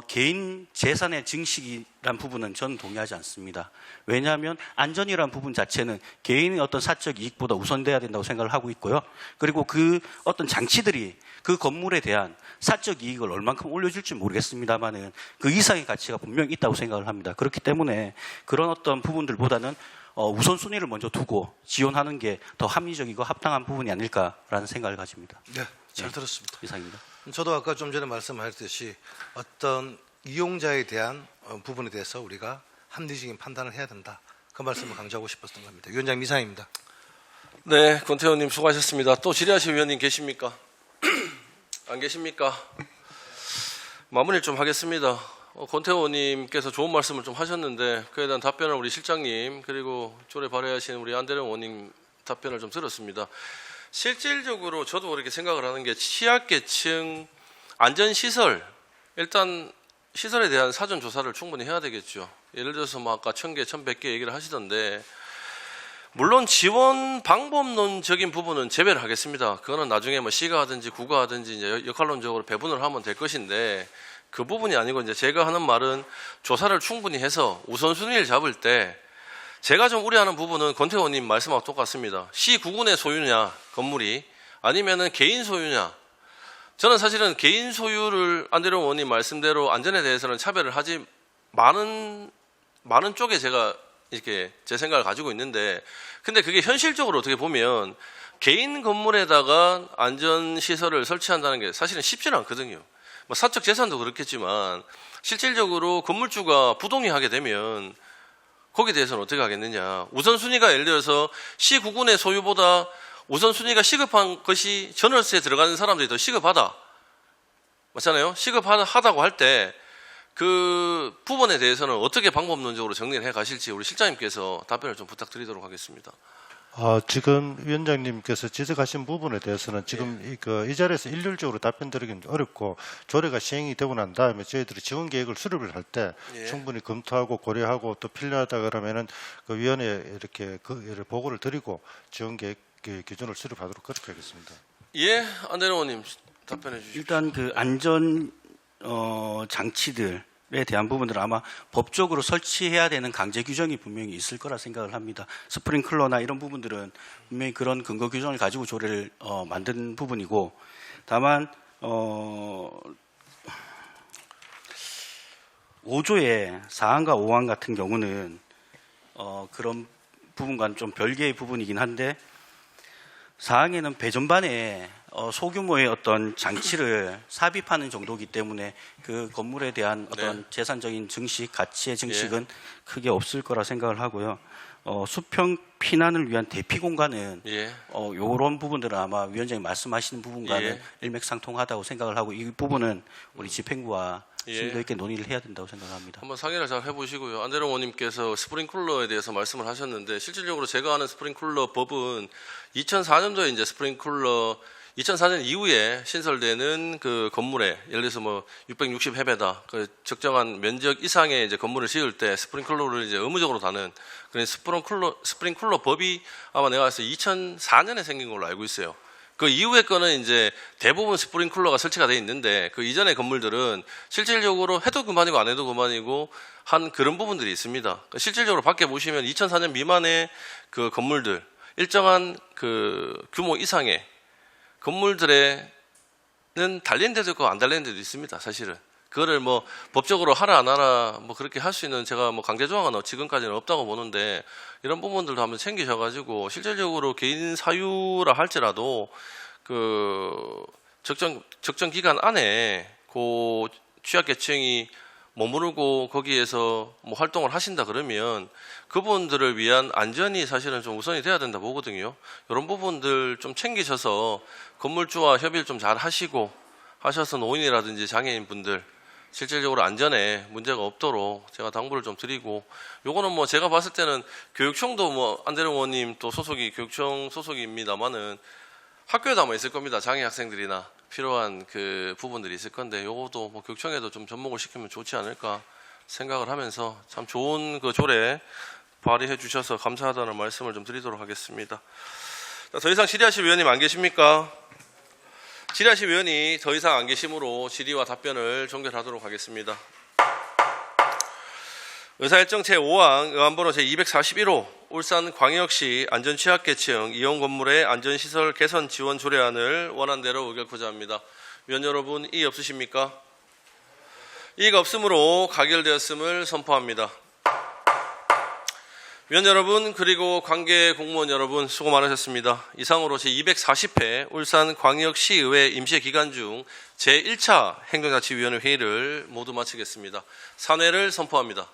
개인 재산의 증식이란 부분은 저는 동의하지 않습니다. 왜냐하면 안전이란 부분 자체는 개인의 어떤 사적 이익보다 우선돼야 된다고 생각을 하고 있고요. 그리고 그 어떤 장치들이 그 건물에 대한 사적 이익을 얼만큼 올려줄지 모르겠습니다만은 그 이상의 가치가 분명히 있다고 생각을 합니다. 그렇기 때문에 그런 어떤 부분들보다는 우선순위를 먼저 두고 지원하는 게 더 합리적이고 합당한 부분이 아닐까라는 생각을 가집니다. 네, 잘 들었습니다. 이상입니다. 저도 아까 좀 전에 말씀하셨듯이 어떤 이용자에 대한 부분에 대해서 우리가 합리적인 판단을 해야 된다. 그 말씀을 강조하고 싶었던 겁니다. 위원장 이상입니다. 네, 권태호 의원님 수고하셨습니다. 또 질의하실 위원님 계십니까? 안 계십니까? 마무리를 좀 하겠습니다. 권태호 의원님께서 좋은 말씀을 좀 하셨는데 그에 대한 답변을 우리 실장님 그리고 조례 발의하신 우리 안대령 의원님 답변을 좀 들었습니다. 실질적으로 저도 그렇게 생각을 하는 게 취약계층 안전시설 일단 시설에 대한 사전 조사를 충분히 해야 되겠죠. 예를 들어서 뭐 아까 1,000개, 1,100개 얘기를 하시던데 물론 지원 방법론적인 부분은 제외를 하겠습니다. 그거는 나중에 뭐 시가 하든지 구가 하든지 이제 역할론적으로 배분을 하면 될 것인데 그 부분이 아니고 이제 제가 하는 말은 조사를 충분히 해서 우선순위를 잡을 때 제가 좀 우려하는 부분은 권태호 의원님 말씀하고 똑같습니다. 시 구군의 소유냐 건물이 아니면은 개인 소유냐. 저는 사실은 개인 소유를 안대령 의원님 말씀대로 안전에 대해서는 차별을 하지 많은 쪽에 제가 이렇게 제 생각을 가지고 있는데 근데 그게 현실적으로 어떻게 보면 개인 건물에다가 안전시설을 설치한다는 게 사실은 쉽지는 않거든요. 뭐 사적 재산도 그렇겠지만 실질적으로 건물주가 부동의하게 되면 거기에 대해서는 어떻게 하겠느냐. 우선순위가 예를 들어서 시 구군의 소유보다 우선순위가 시급한 것이 전월세에 들어가는 사람들이 더 시급하다. 맞잖아요. 시급하다고 할 때 그 부분에 대해서는 어떻게 방법론적으로 정리를 해 가실지 우리 실장님께서 답변을 좀 부탁드리도록 하겠습니다. 지금 위원장님께서 지적하신 부분에 대해서는 지금 이 자리에서 일률적으로 답변드리기는 어렵고 조례가 시행이 되고 난 다음에 저희들이 지원 계획을 수립을 할 때 충분히 검토하고 고려하고 또 필요하다 그러면은 그 위원회에 이렇게 보고를 드리고 지원 계획 기준을 수립하도록 그렇게 하겠습니다. 예, 안대령 의원님 답변해 주시죠. 일단 그 안전 장치들에 대한 부분들은 아마 법적으로 설치해야 되는 강제 규정이 분명히 있을 거라 생각을 합니다. 스프링클러나 이런 부분들은 분명히 그런 근거 규정을 가지고 조례를 만든 부분이고 다만 5조의 4항과 5항 같은 경우는 그런 부분과는 좀 별개의 부분이긴 한데 4항에는 배전반에 소규모의 어떤 장치를 삽입하는 정도이기 때문에 그 건물에 대한 어떤 재산적인 증식, 가치의 증식은 크게 없을 거라 생각을 하고요. 수평 피난을 위한 대피 공간은 이런 부분들은 아마 위원장님 말씀하시는 부분과는 일맥상통하다고 생각을 하고 이 부분은 우리 집행부와 심도 있게 논의를 해야 된다고 생각합니다. 한번 상의를 잘 해보시고요. 안대령 의원님께서 스프링클러에 대해서 말씀을 하셨는데 실질적으로 제가 아는 스프링클러 법은 2004년도에 이제 스프링클러 2004년 이후에 신설되는 그 건물에 예를 들어서 뭐 660회배다 그 적정한 면적 이상의 이제 건물을 지을 때 스프링클러를 이제 의무적으로 다는 그런 스프링클러 법이 아마 내가 알기로 2004년에 생긴 걸로 알고 있어요. 그 이후의 거는 이제 대부분 스프링클러가 설치가 돼 있는데 그 이전의 건물들은 실질적으로 해도 그만이고 안 해도 그만이고 한 그런 부분들이 있습니다. 실질적으로 밖에 보시면 2004년 미만의 그 건물들 일정한 그 규모 이상의 건물들에는 달린 데도 있고 안 달린 데도 있습니다. 사실은 그거를 뭐 법적으로 하라 안 하라 뭐 그렇게 할 수 있는 제가 뭐 강제 조항은 지금까지는 없다고 보는데 이런 부분들도 한번 챙기셔가지고 실질적으로 개인 사유라 할지라도 그 적정 기간 안에 그 취약계층이 머무르고 거기에서 뭐 활동을 하신다 그러면 그분들을 위한 안전이 사실은 좀 우선이 돼야 된다 보거든요. 이런 부분들 좀 챙기셔서 건물주와 협의를 좀 잘 하셔서 노인이라든지 장애인분들 실질적으로 안전에 문제가 없도록 제가 당부를 좀 드리고 요거는 뭐 제가 봤을 때는 교육청도 뭐 안대령 의원님 또 소속이 교육청 소속입니다만은 학교에도 아마 있을 겁니다. 장애 학생들이나 필요한 그 부분들이 있을 건데 요것도 뭐 교육청에도 좀 접목을 시키면 좋지 않을까 생각을 하면서 참 좋은 그 조례 발의해 주셔서 감사하다는 말씀을 좀 드리도록 하겠습니다. 자, 더 이상 질의하실 위원님 안 계십니까? 질의하실 위원이 더 이상 안 계시므로 질의와 답변을 종결하도록 하겠습니다. 의사일정 제5항 의안번호 제241호 울산광역시 안전취약계층 이용건물의 안전시설 개선 지원 조례안을 원안대로 의결코자 합니다. 위원 여러분 이의 없으십니까? 이의가 없으므로 가결되었음을 선포합니다. 위원 여러분 그리고 관계 공무원 여러분 수고 많으셨습니다. 이상으로 제240회 울산광역시의회 임시기간 중 제1차 행정자치위원회 회의를 모두 마치겠습니다. 산회를 선포합니다.